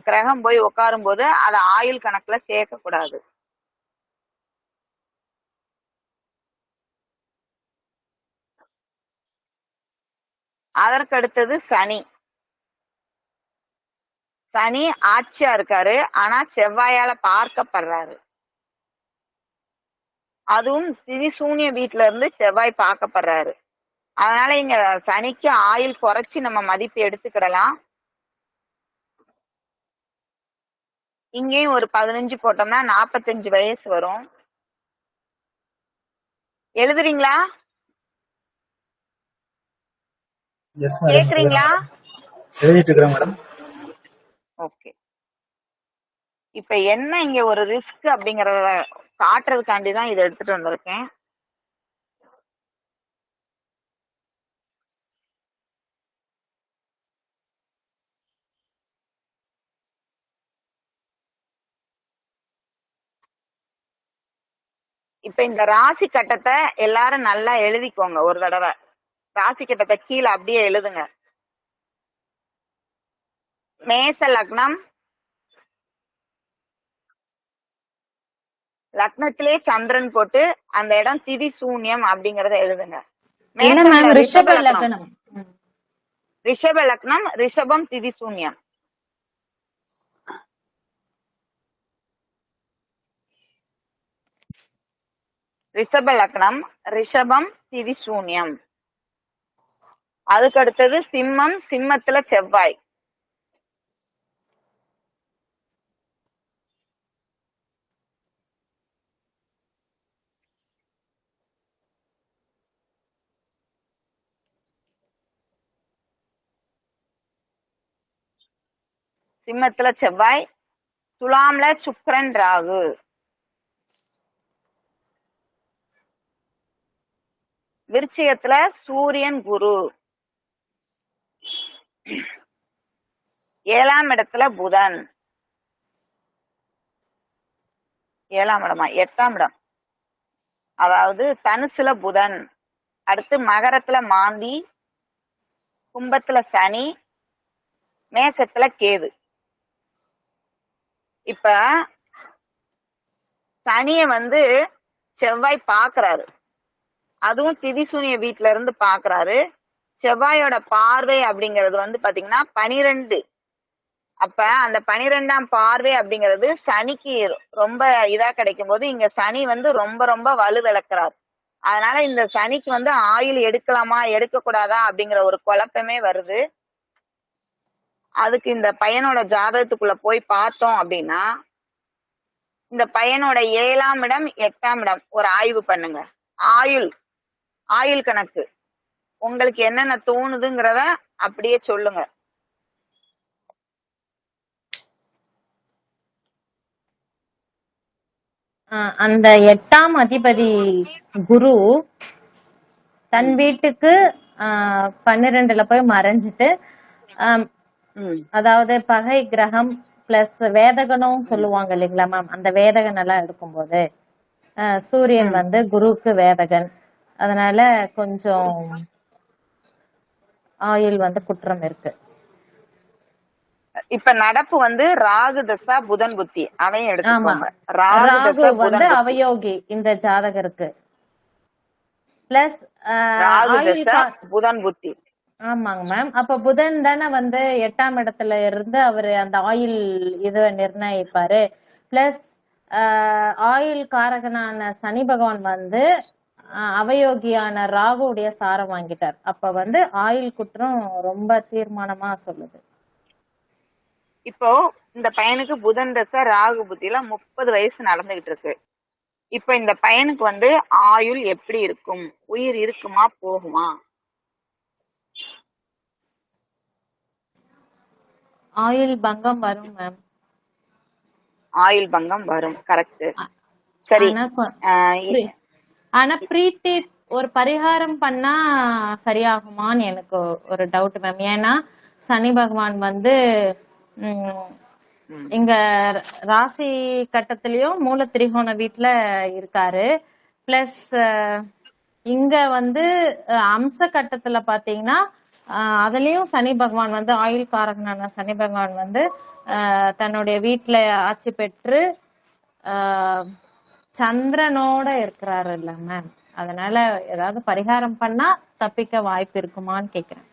கிரகம் போய் உட்காரும் போது அதை ஆயுள் கணக்குல சேர்க்க கூடாது. அதற்கடுத்தது சனி. சனி ஆட்சியா இருக்காரு, ஆனா செவ்வாயால பார்க்கப்படுறாரு. அதுவும் திதிசூனிய வீட்டுல இருந்து செவ்வாய் பார்க்கப்படுறாரு. அதனால இங்க சனிக்கு ஆயுள் குறைச்சி நம்ம மதிப்பு எடுத்துக்கிடலாம். இங்கேயும் ஒரு 15 போட்டோம்னா 45 வயசு வரும். எழுதுறீங்களா? Yes madam. கேக்குறீங்களா? எழுதிட்டு இருக்கிறேன் மேடம். ஓகே. இப்ப என்ன இங்க ஒரு ரிஸ்க் அப்படிங்கறத காட்டுறதுக்காண்டி தான் இதை எடுத்துட்டு வந்திருக்கேன். இப்ப இந்த ராசி கட்டத்தை எல்லாரும் நல்லா எழுதிக்கோங்க ஒரு தடவை. ராசி கட்டத்தை கீழே அப்படியே எழுதுங்க. மேச லக்னம், லக்னத்திலே சந்திரன் போட்டு அந்த இடம் திதி சூன்யம் அப்படிங்கறத எழுதுங்க. ரிஷப லக்னம், ரிஷப லக்னம், ரிஷபம் திதி சூன்யம். ரிஷப லக்னம், ரிஷபம் திதி சூன்யம். அதுக்கு அடுத்தது சிம்மம், சிம்மத்துல செவ்வாய். சிம்மத்துல செவ்வாய், துலாம்ல சுக்கிரன் ராகு. விருச்சிகத்துல சூரியன் குரு. 7ஆம் இடத்துல புதன். 7ஆம் இடமா 8ஆம் இடம், அதாவது தனுசுல புதன். அடுத்து மகரத்துல மாந்தி, கும்பத்துல சனி, மேசத்துல கேது. இப்ப சனிய வந்து செவ்வாய் பாக்குறாரு, அதுவும் திதிசூனிய வீட்டுல இருந்து பாக்குறாரு. செவ்வாயோட பார்வை அப்படிங்கிறது வந்து பாத்தீங்கன்னா 12. அப்ப அந்த 12ஆம் பார்வை அப்படிங்கிறது சனிக்கு ரொம்ப இதா கிடைக்கும் போது இங்க சனி வந்து ரொம்ப ரொம்ப வலுவிழக்கிறார். அதனால இந்த சனிக்கு வந்து ஆயுள் எடுக்கலாமா எடுக்க கூடாதா அப்படிங்கிற ஒரு குழப்பமே வருது. அதுக்கு இந்த பையனோட ஜாதகத்துக்குள்ள போய் பார்த்தோம் அப்படின்னா, இந்த பையனோட 7ஆம் இடம் 8ஆம் இடம் ஒரு ஆய்வு பண்ணுங்க. ஆயுள் கணக்கு உங்களுக்கு என்னென்ன தோணுதுங்கிறத அப்படியே சொல்லுங்க. அந்த 8ஆம் அதிபதி குரு தன் வீட்டுக்கு 12ல போய் மறைஞ்சிட்டு, அதாவது பகை கிரகம் பிளஸ் வேதகனும் சொல்லுவாங்க இல்லைங்களா மேம், அந்த வேதகன் எல்லாம் எடுக்கும்போது சூரியன் வந்து குருவுக்கு வேதகன். அதனால கொஞ்சம் ஆயுள் வந்து குற்றம் இருக்கு. இப்ப நடப்பு வந்து ராகு தசா புதன் புத்தி அதையும் எடுத்துக்கோங்க. ராகு வந்து அவயோகி இந்த ஜாதகருக்கு. பிளஸ் புதன் புத்தி. ஆமாங்க மேம். அப்ப புதன் தானே வந்து 8ஆம் இடத்துல இருந்து அவரு அந்த ஆயுள் இத நிர்ணயிப்பாரு. பிளஸ் ஆயுள் காரகனான சனி பகவான் வந்து அவயோகியான ராகுடைய சாரம் வாங்கிட்டார். அப்ப வந்து ஆயுள் குற்றம் ரொம்ப தீர்மானமா சொல்லுது. இப்போ இந்த பையனுக்கு புதன் தசை ராகு புத்தியில 30 வயசு நடந்துகிட்டு இருக்கு. இப்ப இந்த பையனுக்கு வந்து ஆயுள் எப்படி இருக்கும்? உயிர் இருக்குமா போகுமா? ஆயுள் பங்கம் வரும் மேம். ஆயுள் பங்கம் வரும். கரெக்ட். சரி. ஆனா ஆஹ் இ- ஆனா பிரீத்தி ஒரு பரிகாரம் பண்ணா சரியாகுமான்னு எனக்கு ஒரு டவுட் மேம். ஏன்னா சனி பகவான் வந்து உம், ம். இங்க ராசி கட்டத்திலயும் மூல திரிகோண வீட்டுல இருக்காரு. பிளஸ் இங்க வந்து அம்ச கட்டத்துல பாத்தீங்கன்னா அதுலயும் சனி பகவான் வந்து ஆயுள் காரகனான சனி பகவான் வந்து தன்னுடைய வீட்டுல ஆட்சி பெற்று ஆஹ் சந்திரனோட இருக்கிறாரு இல்ல மேம். அதனால ஏதாவது பரிகாரம் பண்ணா தப்பிக்க வாய்ப்பு இருக்குமான்னு கேக்குறேன்.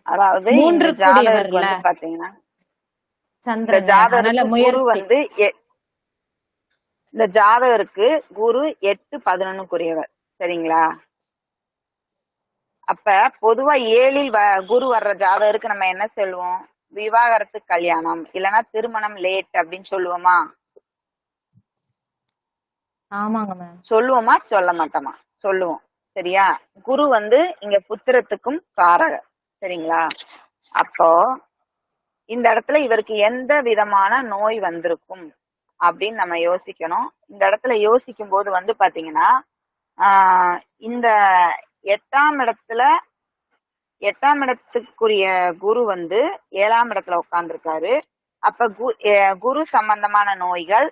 அதாவது இந்த மூன்று ஜாதகருக்கு கூடியவர்ல வந்து பாத்தீங்கன்னா இந்த சந்திரன் அதனால ஜாதகருக்கு குரு முயற்சி. வந்து இந்த ஜாதகருக்கு குரு 8-11 சரிங்களா? அப்ப பொதுவா 7ல் குரு வர்ற ஜாதகருக்கு நம்ம என்ன சொல்லுவோம்? விவாகரத்து கல்யாணம் இல்லைன்னா திருமணம் லேட் அப்படின்னு சொல்லுவோமா? ஆமாங்க மேம். சொல்லுவோமா சொல்ல மாட்டோமா? சொல்லுவோம். சரியா? குரு வந்து இங்க புத்திரத்துக்கும் காரகர். சரிங்களா? அப்போ இந்த இடத்துல இவருக்கு எந்த விதமான நோய் வந்திருக்கும் அப்படின்னு நம்ம யோசிக்கணும். இந்த இடத்துல யோசிக்கும் போது வந்து பாத்தீங்கன்னா இந்த 8ஆம் இடத்துக்குரிய குரு வந்து 7ஆம் இடத்துல உட்கார்ந்துருக்காரு. அப்ப குரு சம்பந்தமான நோய்கள்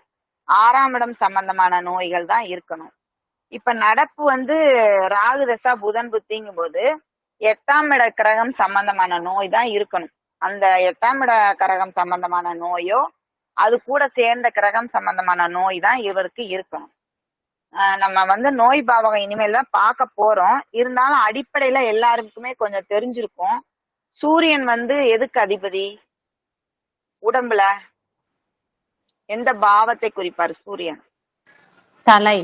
6ஆம் இடம் சம்பந்தமான நோய்கள் தான் இருக்கணும். இப்ப நடப்பு வந்து ராகு தசா புதன் புத்திங்கும் போது 8ஆம் இட கிரகம் சம்பந்தமான நோய் தான் இருக்கணும். அந்த 8ஆம் இட கிரகம் சம்பந்தமான நோயோ அது கூட சேர்ந்த கிரகம் சம்பந்தமான நோய் தான் இவருக்கு இருக்கணும். நம்ம வந்து நோய் பாவகம் இனிமேல் தான் பார்க்க போறோம். இருந்தாலும் அடிப்படையில எல்லாருக்குமே கொஞ்சம் தெரிஞ்சிருக்கும். சூரியன் வந்து எதுக்கு அதிபதி? உடம்புல எந்த பாவத்தை குறிப்பார் சூரியன்? தலை.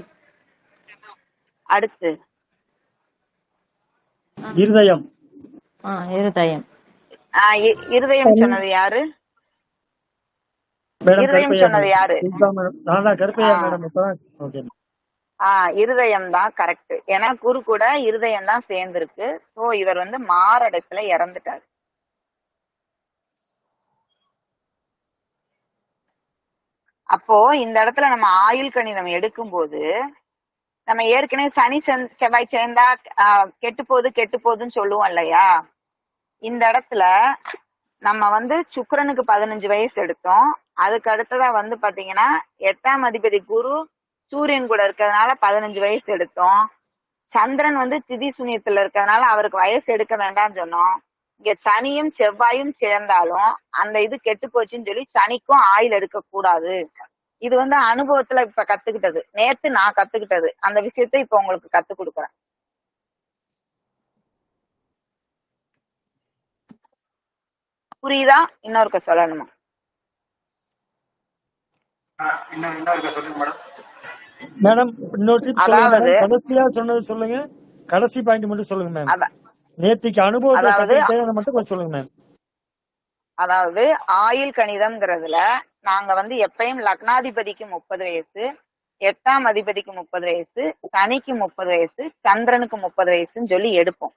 அடுத்து இருதயம். இருதயம். இருதயம் சொன்னது யாரு? இருதயம் சொன்னது யாரு? இருதயம் தான் கரெக்ட். ஏன்னா குரு கூட இருதயம் தான் சேர்ந்திருக்கு. சோ இவர் வந்து மாரடைப்புல இறந்துட்டாரு. அப்போ இந்த இடத்துல நம்ம ஆயுள் கணிதம் எடுக்கும் போது நம்ம ஏற்கனவே சனி செவ்வாய் சேர்ந்தா கெட்டு போகுதுன்னு சொல்லுவோம் இல்லையா? இந்த இடத்துல நம்ம வந்து சுக்கிரனுக்கு 15 வயசு எடுத்தோம். அதுக்கு அடுத்ததா வந்து பாத்தீங்கன்னா 8ஆம் அதிபதி குரு சூரியன் கூட இருக்கிறதுனால 15 வயசு எடுத்தோம். சந்திரன் வந்து திதி சூன்யத்துல இருக்கிறதுனால அவருக்கு வயசு எடுக்க வேண்டாம்னு சொன்னோம். இங்க சனியும் செவ்வாயும் சேர்ந்தாலும் அந்த இது கெட்டு போச்சுன்னு சொல்லி சனிக்கும் ஆயுள் எடுக்க கூடாது. இது வந்து அனுபவத்துல இப்ப கத்துக்கிட்டது. நேத்து நான் கத்துக்கிட்டது அந்த விஷயத்த இப்ப உங்களுக்கு கத்து கொடுக்குறேன். புரியுதா? இன்னொருக்க சொல்லணுமா? இன்னொருக்க சொல்லுங்க மேடம். மேடம் இன்னொரு டிப் சொல்லுங்க. அதாவது கடைசியா சொன்னது சொல்லுங்க. கடைசி பாயிண்ட் மட்டும் சொல்லுங்க மேம். நேத்திக்கு அனுபவத்தை கத்துக்கிட்டே மட்டும் கொஞ்சம் சொல்லுங்க மேம். அதாவது ஆயுள் கணிதம்ங்கிறதுல நாங்க வந்து எப்பயும் லக்னாதிபதிக்கு 30 வயசு, 8ஆம் அதிபதிக்கு 30 வயசு, சனிக்கு 30 வயசு, சந்திரனுக்கு 30 வயசுன்னு சொல்லி எடுப்போம்.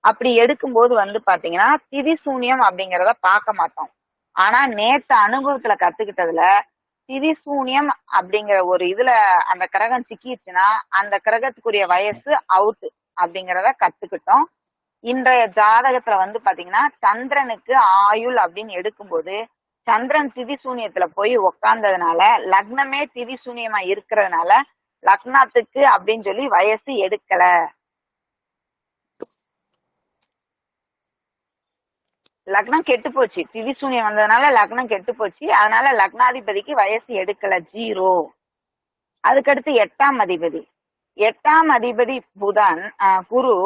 அப்படி எடுக்கும்போது வந்து பாத்தீங்கன்னா திதி சூன்யம் அப்படிங்கறத பார்க்க மாட்டோம். ஆனா நேத்து அனுபவத்துல கத்துக்கிட்டதுல திதி சூன்யம் அப்படிங்கிற ஒரு இதுல அந்த கிரகம் சிக்கிச்சுன்னா அந்த கிரகத்துக்குரிய வயசு அவுட் அப்படிங்கறத கத்துக்கிட்டோம். இன்றைய ஜாதகத்துல வந்து பாத்தீங்கன்னா சந்திரனுக்கு ஆயுள் அப்படின்னு எடுக்கும்போது சந்திரன் திதி சூன்யத்துல போய் உக்காந்ததுனால லக்னமே திதி சூன்யமா இருக்கிறதுனால லக்னத்துக்கு அப்படின்னு சொல்லி வயசு எடுக்கல. லக்னம் கெட்டு போச்சு. திதி சூன்யம் வந்ததுனால லக்னம் கெட்டு போச்சு. அதனால லக்னாதிபதிக்கு வயசு எடுக்கல, 0. அதுக்கடுத்து 8ஆம் அதிபதி. 8ஆம் அதிபதி புதன் குரு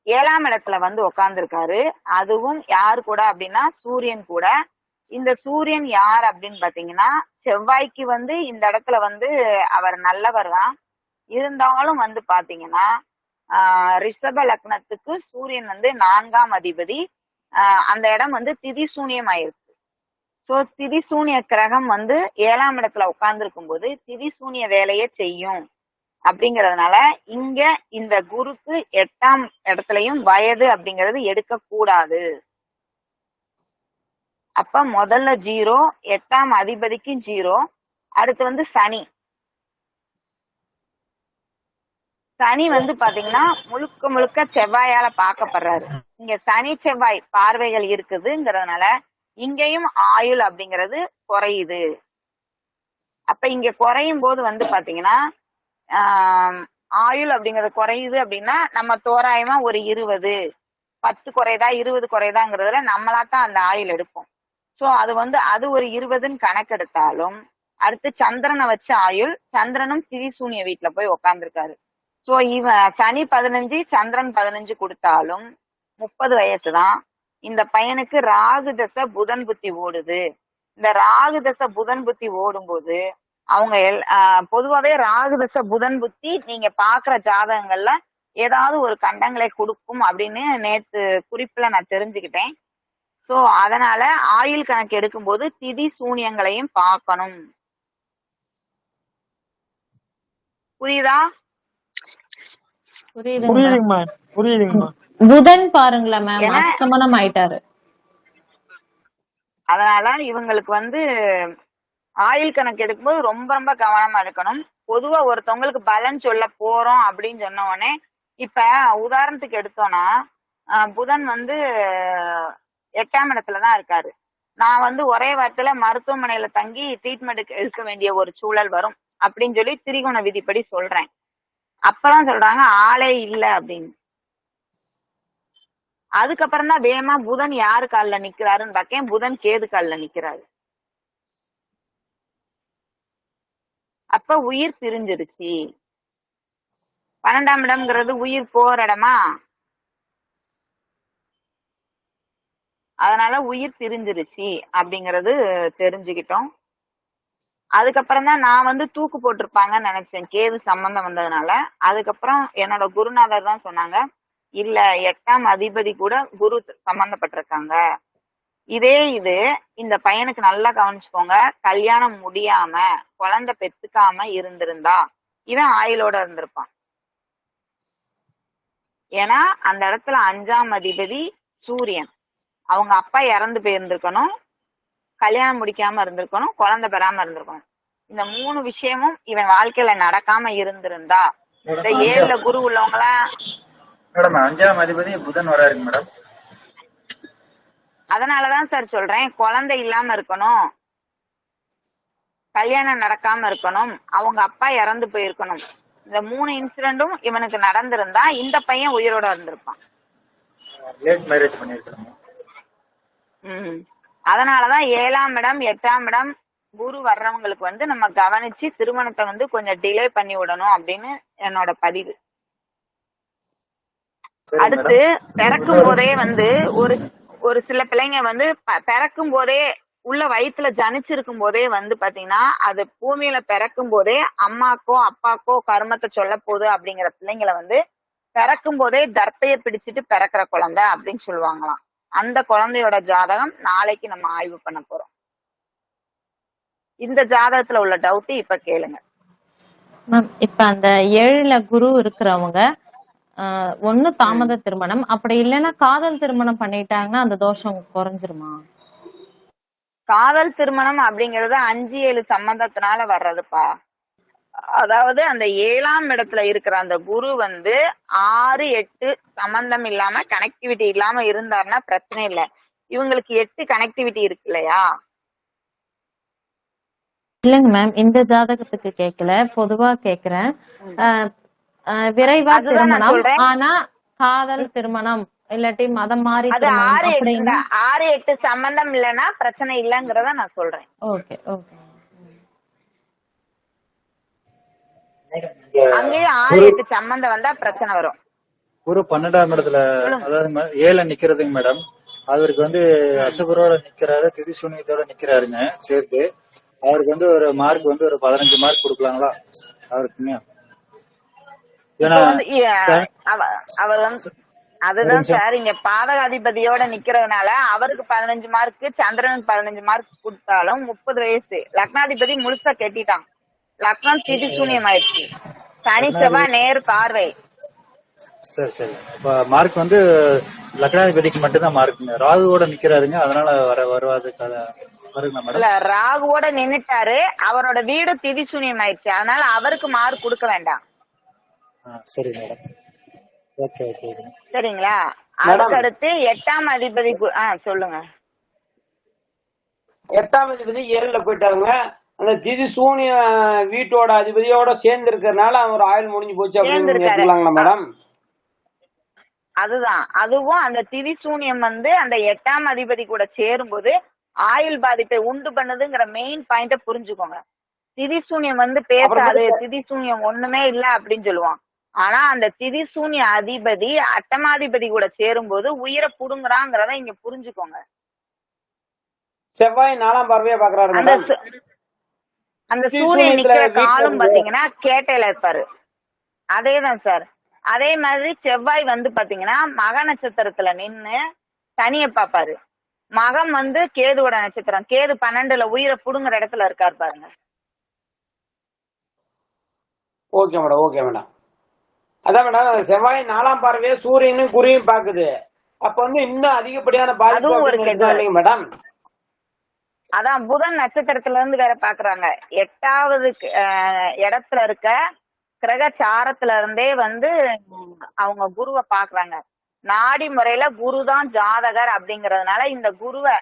7ஆம் இடத்துல வந்து உட்கார்ந்துருக்காரு. அதுவும் யாரு கூட அப்படின்னா சூரியன் கூட. இந்த சூரியன் யார் அப்படின்னு பாத்தீங்கன்னா செவ்வாய்க்கு வந்து இந்த இடத்துல வந்து அவர் நல்லவர் தான். இருந்தாலும் வந்து பாத்தீங்கன்னா ரிஷப லக்னத்துக்கு சூரியன் வந்து 4ஆம் அதிபதி. அந்த இடம் வந்து திதி சூன்யம் ஆயிருக்கு. சோ திதி சூன்ய கிரகம் வந்து 7ஆம் இடத்துல உட்கார்ந்துருக்கும் போது திதி சூன்ய வேலையை செய்யும். அப்படிங்கறதுனால இங்க இந்த குருக்கு 8ஆம் இடத்துலயும் வயது அப்படிங்கறது எடுக்க கூடாது. அப்ப முதல்ல 0, 8ஆம் அதிபதிக்கு 0. அடுத்து வந்து சனி வந்து பாத்தீங்கன்னா முழுக்க முழுக்க செவ்வாயால பார்க்கப்படுறாரு. இங்க சனி செவ்வாய் பார்வைகள் இருக்குதுங்கிறதுனால இங்கேயும் ஆயுள் அப்படிங்கிறது குறையுது. அப்ப இங்க குறையும் போது வந்து பாத்தீங்கன்னா ஆயுள் அப்படிங்கறது குறையுது அப்படின்னா நம்ம தோராயமா ஒரு 20, 10 குறையுதா 20 குறையுதாங்கிறதுல நம்மளாத்தான் அந்த ஆயுள் எடுப்போம். சோ அது ஒரு 20ன்னு கணக்கெடுத்தாலும் அடுத்து சந்திரனை வச்ச ஆயுள், சந்திரனும் திரிசூனிய வீட்டுல போய் உக்காந்துருக்காரு. சோ இவன் சனி 15 சந்திரன் 15 கொடுத்தாலும் 30 வயசுதான். இந்த பையனுக்கு ராகு தசை புதன் புத்தி ஓடுது. இந்த ராகு தசை புதன் புத்தி ஓடும்போது அவங்க பொதுவாவே ராகு தசை புதன் புத்தி நீங்க பாக்குற ஜாதகங்கள்ல ஏதாவது ஒரு கண்டங்களை கொடுக்கும் அப்படின்னு நேத்து குறிப்புல நான் தெரிஞ்சுக்கிட்டேன். சோ அதனால ஆயுள் கணக்கு எடுக்கும் போது திதி சூனியங்களையும் பார்க்கணும். புரியுதா? புரியுதுங்கம்மா. புதன் பாருங்களேன் மேம், அஸ்தமனம் ஆயிட்டாரு. அதனால இவங்களுக்கு வந்து ஆயுள் கணக்கு எடுக்கும்போது ரொம்ப ரொம்ப கவனமா இருக்கணும். பொதுவா ஒருத்தவங்களுக்கு பலன் சொல்ல போறோம் அப்படின்னு சொன்ன உடனே இப்ப உதாரணத்துக்கு எடுத்தோம்னா புதன் வந்து 8ஆம் இடத்துலதான் இருக்காரு. நான் வந்து ஒரே வாரத்துல மருத்துவமனையில தங்கி ட்ரீட்மெண்ட் எடுக்க வேண்டிய ஒரு சூழல் வரும் அப்படின்னு சொல்லி திரிகோண விதிப்படி சொல்றேன். அப்பதான் சொல்றாங்க ஆளே இல்ல அப்படின்னு. அதுக்கப்புறம் தான் வேகமா புதன் யாரு கால்ல நிக்கிறாருன்னு பாக்கேன். புதன் கேது கால்ல நிக்கிறாரு. அப்ப உயிர் பிரிஞ்சிருச்சு. 12ஆம் இடம்ங்கிறது உயிர் போற இடமா, அதனால உயிர் பிரிஞ்சிருச்சு அப்படிங்கறது தெரிஞ்சுக்கிட்டோம். அதுக்கப்புறம் தான் நான் வந்து தூக்கு போட்டிருப்பாங்கன்னு நினைச்சேன் கேது சம்பந்தம் வந்ததுனால. அதுக்கப்புறம் என்னோட குருநாதர் தான் சொன்னாங்க, இல்ல 8ஆம் அதிபதி கூட குரு சம்பந்தப்பட்டிருக்காங்க. இது இந்த பையனுக்கு நல்லா கவனிச்சுக்கோங்க, கல்யாணம் முடியாம குழந்தை பெத்துக்காம இருந்திருந்தா இவன் ஆயுளோட இருந்திருப்பான். ஏன்னா அந்த இடத்துல 5ஆம் அதிபதி சூரியன். அவங்க அப்பா இறந்து போயிருந்திருக்கணும், கல்யாணம் முடிக்காம இருந்திருக்கணும், குழந்தை பெறாம இருந்திருக்கணும். இந்த 3 விஷயமும் இவன் வாழ்க்கையில நடக்காம இருந்திருந்தா இந்த 7ல குரு உள்ளவங்களா மேடம் 5ஆம் அதிபதி புதன் வராருங்க மேடம். அதனாலதான் சார் சொல்றேன், குழந்தை இல்லாம இருக்கணும், கல்யாணம் நடக்காம இருக்கணும், அவங்க அப்பா இறந்து போயிருக்கணும். இந்த 3 இன்சிடென்டும் இவனுக்கு நடந்திருந்தா இந்த பையன் உயிரோட இருந்திருப்பான். லேட் மேரேஜ் பண்ணிருக்காங்க. அதனாலதான் 7ஆம் இடம் 8ஆம் இடம் குரு வர்றவங்களுக்கு வந்து நம்ம கவனிச்சு திருமணத்தை வந்து கொஞ்சம் டிலே பண்ணி விடணும் அப்படின்னு என்னோட பதிவு. அடுத்து பிறக்கும் போதே வந்து ஒரு சில பிள்ளைங்க வந்து பிறக்கும் போதே உள்ள வயிற்றுல ஜனிச்சிருக்கும் போதே வந்து பாத்தீங்கன்னா அது பூமியில பிறக்கும் போதே அம்மாக்கோ அப்பாக்கோ கர்மத்தை சொல்ல போகுது அப்படிங்கிற பிள்ளைங்களை வந்து பிறக்கும் போதே தர்ப்பைய பிடிச்சிட்டு பிறக்கிற குழந்தை அப்படின்னு சொல்லுவாங்களாம். அந்த குழந்தையோட ஜாதகம் நாளைக்கு நம்ம ஆய்வு பண்ண போறோம். இந்த ஜாதகத்துல உள்ள டவுட் இப்ப கேளுங்க. இப்ப அந்த 7ல குரு இருக்கிறவங்க ஒண்ணு தாமத திருமணம், அப்படி இல்லைன்னா காதல் திருமணம் பண்ணிட்டாங்கன்னா அந்த தோஷம் குறைஞ்சிருமா? காதல் திருமணம் அப்படிங்கறது 5-7 சம்பந்தத்தினால வர்றதுப்பா. அதாவது அந்த 7ஆம் இடத்துல இருக்கிற அந்த குரு வந்து 6-8 சம்பந்தம் இல்லாம கனெக்டிவிட்டி இல்லாம இருந்தாருன்னா பிரச்சனை இல்லை. இவங்களுக்கு 8 கனெக்டிவிட்டி இருக்கு இல்லையா? இல்லங்க மேம், இந்த ஜாதகத்துக்கு கேட்கல, பொதுவா கேக்குறேன். விரைவா திருமணம் ஆனா காதல் திருமணம் இல்லாட்டி மதம் மாறி 6-8 சம்பந்தம் இல்லைன்னா பிரச்சனை இல்லைங்கிறத நான் சொல்றேன். Okay okay. அங்கேயும் 6-8 சம்பந்தம் வந்தா பிரச்சனை வரும். குரு 12ஆம் இடத்துல அதாவது 7 நிக்கிறதுங்க மேடம். அவருக்கு வந்து அசுபரோட நிக்கிறாரு, திரிசூனியத்தோட நிக்கிறாருங்க சேர்த்து. அவருக்கு வந்து ஒரு மார்க் வந்து ஒரு 15 மார்க் கொடுக்கலாங்களா அவருக்குங்க? அவர் வந்து அதுதான் சார், இங்க பாதகாதிபதியோட நிக்கிறதுனால அவருக்கு 15 மார்க், சந்திரனுக்கு 15 மார்க் கொடுத்தாலும் 30 வயசு. லக்னாதிபதி முழுசா கெட்டிட்டான். லக்னம் திதி சூன்யம் ஆயிடுச்சு. சனி செவ்வாய் நேர் பார்வை. சரி சரி. இப்ப மார்க் வந்து லக்னாதிபதிக்கு மட்டும்தான் மார்க்குங்க. ராகுவோட நிக்கிறாருங்க, அதனால வருவாது வருங்க இல்ல மேடம். ராகுவோட நின்னுட்டாரு, அவரோட வீடு திதிசூன்யம் ஆயிடுச்சு, அதனால அவருக்கு மார்க் கொடுக்க வேண்டாம். சரி மேடம். Okay okay. சரிங்களா? மேடம் அதுக்கு அடுத்து 8ஆம் அதிபதி சொல்லுங்க. 8ஆம் அதிபதி 7ல போயிட்டாருங்க. அந்த திதி சூனிய வீட்டோட அதிபதியோட சேர்ந்து இருக்கிறதுனால அவர் ஆயுள் முடிஞ்சு போச்சு அப்படின்னு எடுத்துக்கலாங்களா மேடம்? அதுதான், அதுவும் அந்த திதிசூன்யம் வந்து அந்த 8ஆம் அதிபதி கூட சேரும்போது ஆயுள் பாதிப்பை உண்டு பண்ணுதுங்கிற மெயின் பாயிண்ட புரிஞ்சுக்கோங்க. திதிசூன்யம் வந்து பேசாது, திதிசூன்யம் ஒண்ணுமே இல்ல அப்படின்னு சொல்லுவான். ஆனா அந்த திதிசூன்ய அதிபதி அட்டமாதிபதி கூட சேரும்போது உயிரை புடுங்குறாங்கிறத இங்க புரிஞ்சுக்கோங்க. செவ்வாய் 4ஆம் பார்வையா பாக்குறாரு மேடம். அந்த சூரியன் நிக்கிற காலம் பாத்தீங்கன்னா கேட்டையில இருப்பாரு. அதேதான் சார். அதே மாதிரி செவ்வாய் வந்து பாத்தீங்கன்னா மக நட்சத்திரத்துல நின்னு சனிய பாப்பாரு. மகம் வந்து கேதுவோட நட்சத்திரம். கேது 12ல உயிரை புடுங்குற இடத்துல இருக்காரு பாருங்க. Okay madam, okay madam. அதான் மேடம், செவ்வாய் 4ஆம் பார்வையே சூரியனும் குறியும் பாக்குது. அப்ப வந்து இன்னும் அதிகப்படியான பாதிப்பு மேடம். அதான் புதன் நட்சத்திரத்துல இருந்து வேற பாக்குறாங்க. 8வது இடத்துல இருக்க கிரக சாரத்துல இருந்தே வந்து அவங்க குருவை பாக்குறாங்க. நாடி முறையில குருதான் ஜாதகர் அப்படிங்கறதுனால இந்த குருவை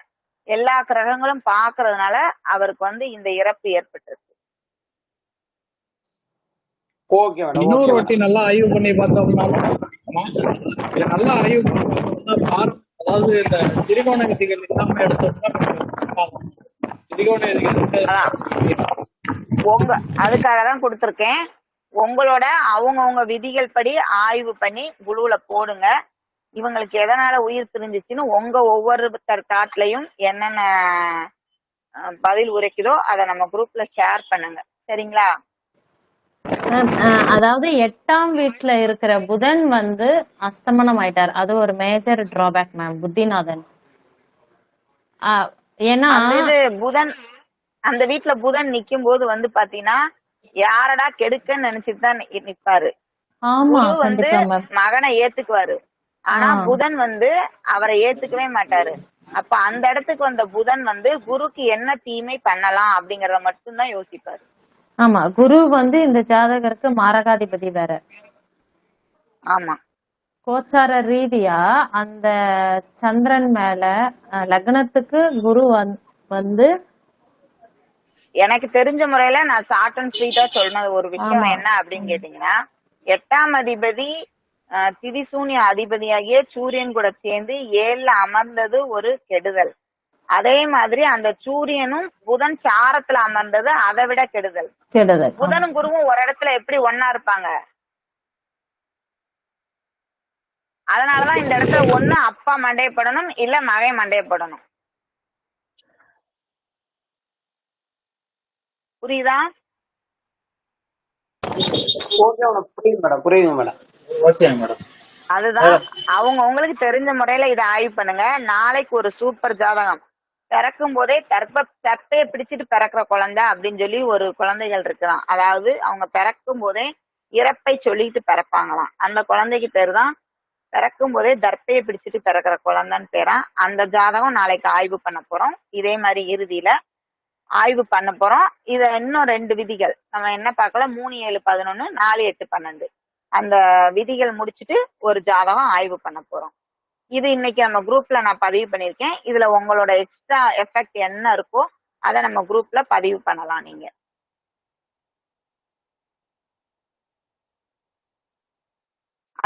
எல்லா கிரகங்களும் பாக்குறதுனால அவருக்கு வந்து இந்த இறப்பு ஏற்பட்டிருக்கு. இன்னொரு வாட்டி நல்லா ஆய்வு பண்ணி பார்த்தோம்னாலும் நல்லா ஆய்வு பண்ணி பார்த்தோம்னா அதாவது இந்த திரிகோண விதிகள் இல்லாம எடுத்தோம்னா திரிகோண விதிகள் அதுக்காக தான் கொடுத்திருக்கேன். உங்களோட அவங்கவுங்க விதிகள் படி ஆய்வு பண்ணி குழுவுல போடுங்க. இவங்களுக்கு எதனால உயிர் பிரிஞ்சிச்சுன்னு உங்க ஒவ்வொருத்தர் தாட்லயும் என்னென்ன பதில் உரைக்குதோ அதை நம்ம குரூப்ல ஷேர் பண்ணுங்க. சரிங்களா? அதாவது 8ஆம் வீட்டுல இருக்கிற புதன் வந்து அஸ்தமனம் ஆயிட்டார். அது ஒரு மேஜர் டிராபேக் மேம் புத்திநாதன். ஏன்னா புதன் அந்த வீட்டுல புதன் நிக்கும் போது வந்து பாத்தீங்கன்னா யாரடா கெடுக்கன்னு நினைச்சிட்டு தான் நிப்பாரு. குரு வந்து மகனை ஏத்துக்குவாரு, ஆனா புதன் வந்து அவரை ஏத்துக்கவே மாட்டாரு. அப்ப அந்த இடத்துக்கு வந்த புதன் வந்து குருக்கு என்ன தீமை பண்ணலாம் அப்படிங்கறத மட்டும்தான் யோசிப்பாரு. ஆமா, குரு வந்து இந்த ஜாதகருக்கு மாரகாதிபதி வேற. ஆமா, கோச்சார ரீதியா அந்த சந்திரன் மேல லக்னத்துக்கு குரு வந்து எனக்கு தெரிஞ்ச முறையில நான் ஷார்ட் அண்ட் ஸ்வீட்டா சொன்ன ஒரு விஷயம் என்ன அப்படின்னு கேட்டீங்கன்னா, 8ஆம் அதிபதி திதிசூன்ய அதிபதியாகிய சூரியன் கூட சேர்ந்து 7ல அமர்ந்தது ஒரு கெடுதல். அதே மாதிரி அந்த சூரியனும் புதன் சாரத்துல அமர்ந்தது அதை விட கெடுதல். புதனும் குருவும் ஒரு இடத்துல எப்படி ஒன்னா இருப்பாங்க? அதனாலதான் இந்த இடத்துல ஒண்ணு அப்பா மண்டையப்படணும், இல்ல மகன் மண்டையப்படணும். புரியுதா? அதுதான் அவங்க உங்களுக்கு தெரிஞ்ச முறையில இதை ஆய்வு பண்ணுங்க. நாளைக்கு ஒரு சூப்பர் ஜாதகம் பிறக்கும் போதே தப்பைய பிடிச்சிட்டு பிறக்கிற குழந்தை அப்படின்னு சொல்லி ஒரு குழந்தைகள் இருக்கலாம். அதாவது அவங்க பிறக்கும் போதே இறப்பை சொல்லிட்டு பிறப்பாங்களாம். அந்த குழந்தைக்கு பேரு தான் பிறக்கும் போதே தர்ப்பையை பிடிச்சிட்டு பிறக்கிற குழந்தைன்னு பேரா. அந்த ஜாதகம் நாளைக்கு ஆய்வு பண்ண போறோம். இதே மாதிரி இறுதியில ஆய்வு பண்ண போறோம். இத இன்னும் 2 விதிகள் நம்ம என்ன பார்க்கலாம், 3, 7, 11, 4, 8, 12 அந்த விதிகள் முடிச்சுட்டு ஒரு ஜாதகம் ஆய்வு பண்ண போறோம். இது இன்னைக்கு நம்ம குரூப்ல நான் பதிவு பண்ணிருக்கேன். இதுல உங்களோட எக்ஸ்ட்ரா எஃபெக்ட் என்ன இருக்கோ அதை நம்ம குரூப்ல பதிவு பண்ணலாம். நீங்க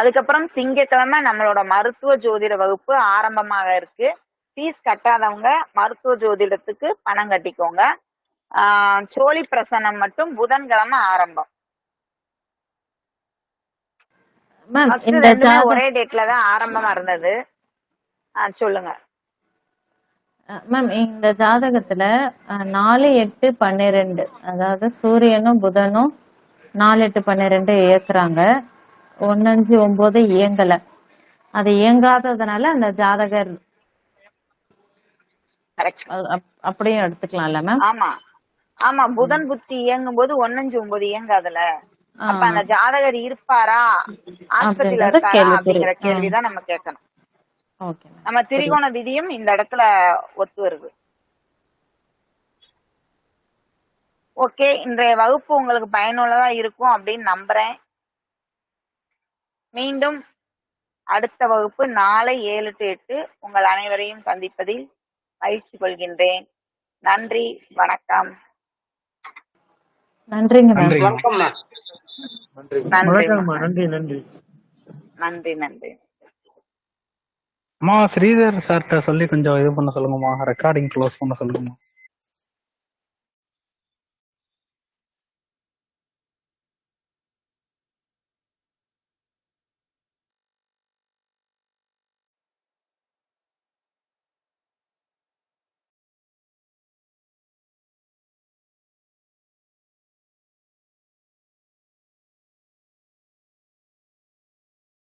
அதுக்கப்புறம் திங்கட்கிழமை நம்மளோட மருத்துவ ஜோதிட வகுப்பு ஆரம்பமாக இருக்கு. ஃபீஸ் கட்டாதவங்க மருத்துவ ஜோதிடத்துக்கு பணம் கட்டிக்கோங்க. சோழி பிரசன்னம் மட்டும் புதன்கிழமை ஆரம்பம். ஒரே டேட்ல தான் ஆரம்பமா இருந்தது. சொல்லுங்க மேம். இந்த ஜாதகத்துல 4, 8, 12 அதாவது சூரியனும் புதனும் 4, 8, 12 இயக்குறாங்க. 1, 5, 9 இயங்கல. அது இயங்காததுனால அந்த ஜாதகர் அப்படியும் எடுத்துக்கலாம்ல மேம்? ஆமா ஆமா, புதன் புத்தி இயங்கும் போது 1, 5, 9 இயங்காதுல. அப்ப அந்த ஜாதகர் இருப்பாரா, ஆஸ்பத்திரியில அப்படின்றது இருக்காரா கேள்விக்குறி. அப்படிங்கிற கேள்விதான் நம்ம கேட்கணும். ஓகே நம்ம திரிகோண விதியும் இந்த இடத்துல ஒத்து வருது. ஓகே, இன்றைய வகுப்பு உங்களுக்கு பயனுள்ளதா இருக்கும் அப்படின்னு நம்புறேன். மீண்டும் அடுத்த வகுப்பு நாளை 7 to 8 உங்கள் அனைவரையும் சந்திப்பதில் மகிழ்ச்சி கொள்கின்றேன். நன்றி, வணக்கம். நன்றிங்க மேம். நன்றி. வணக்கம் மேம். நன்றி. நன்றி வணக்கம்மா. நன்றி நன்றி. நன்றி நன்றி. அம்மா ஸ்ரீதர் சார்கிட்ட சொல்லி கொஞ்சம் இது பண்ண சொல்லுங்கம்மா, ரெக்கார்டிங் க்ளோஸ் பண்ண சொல்லுங்கம்மா.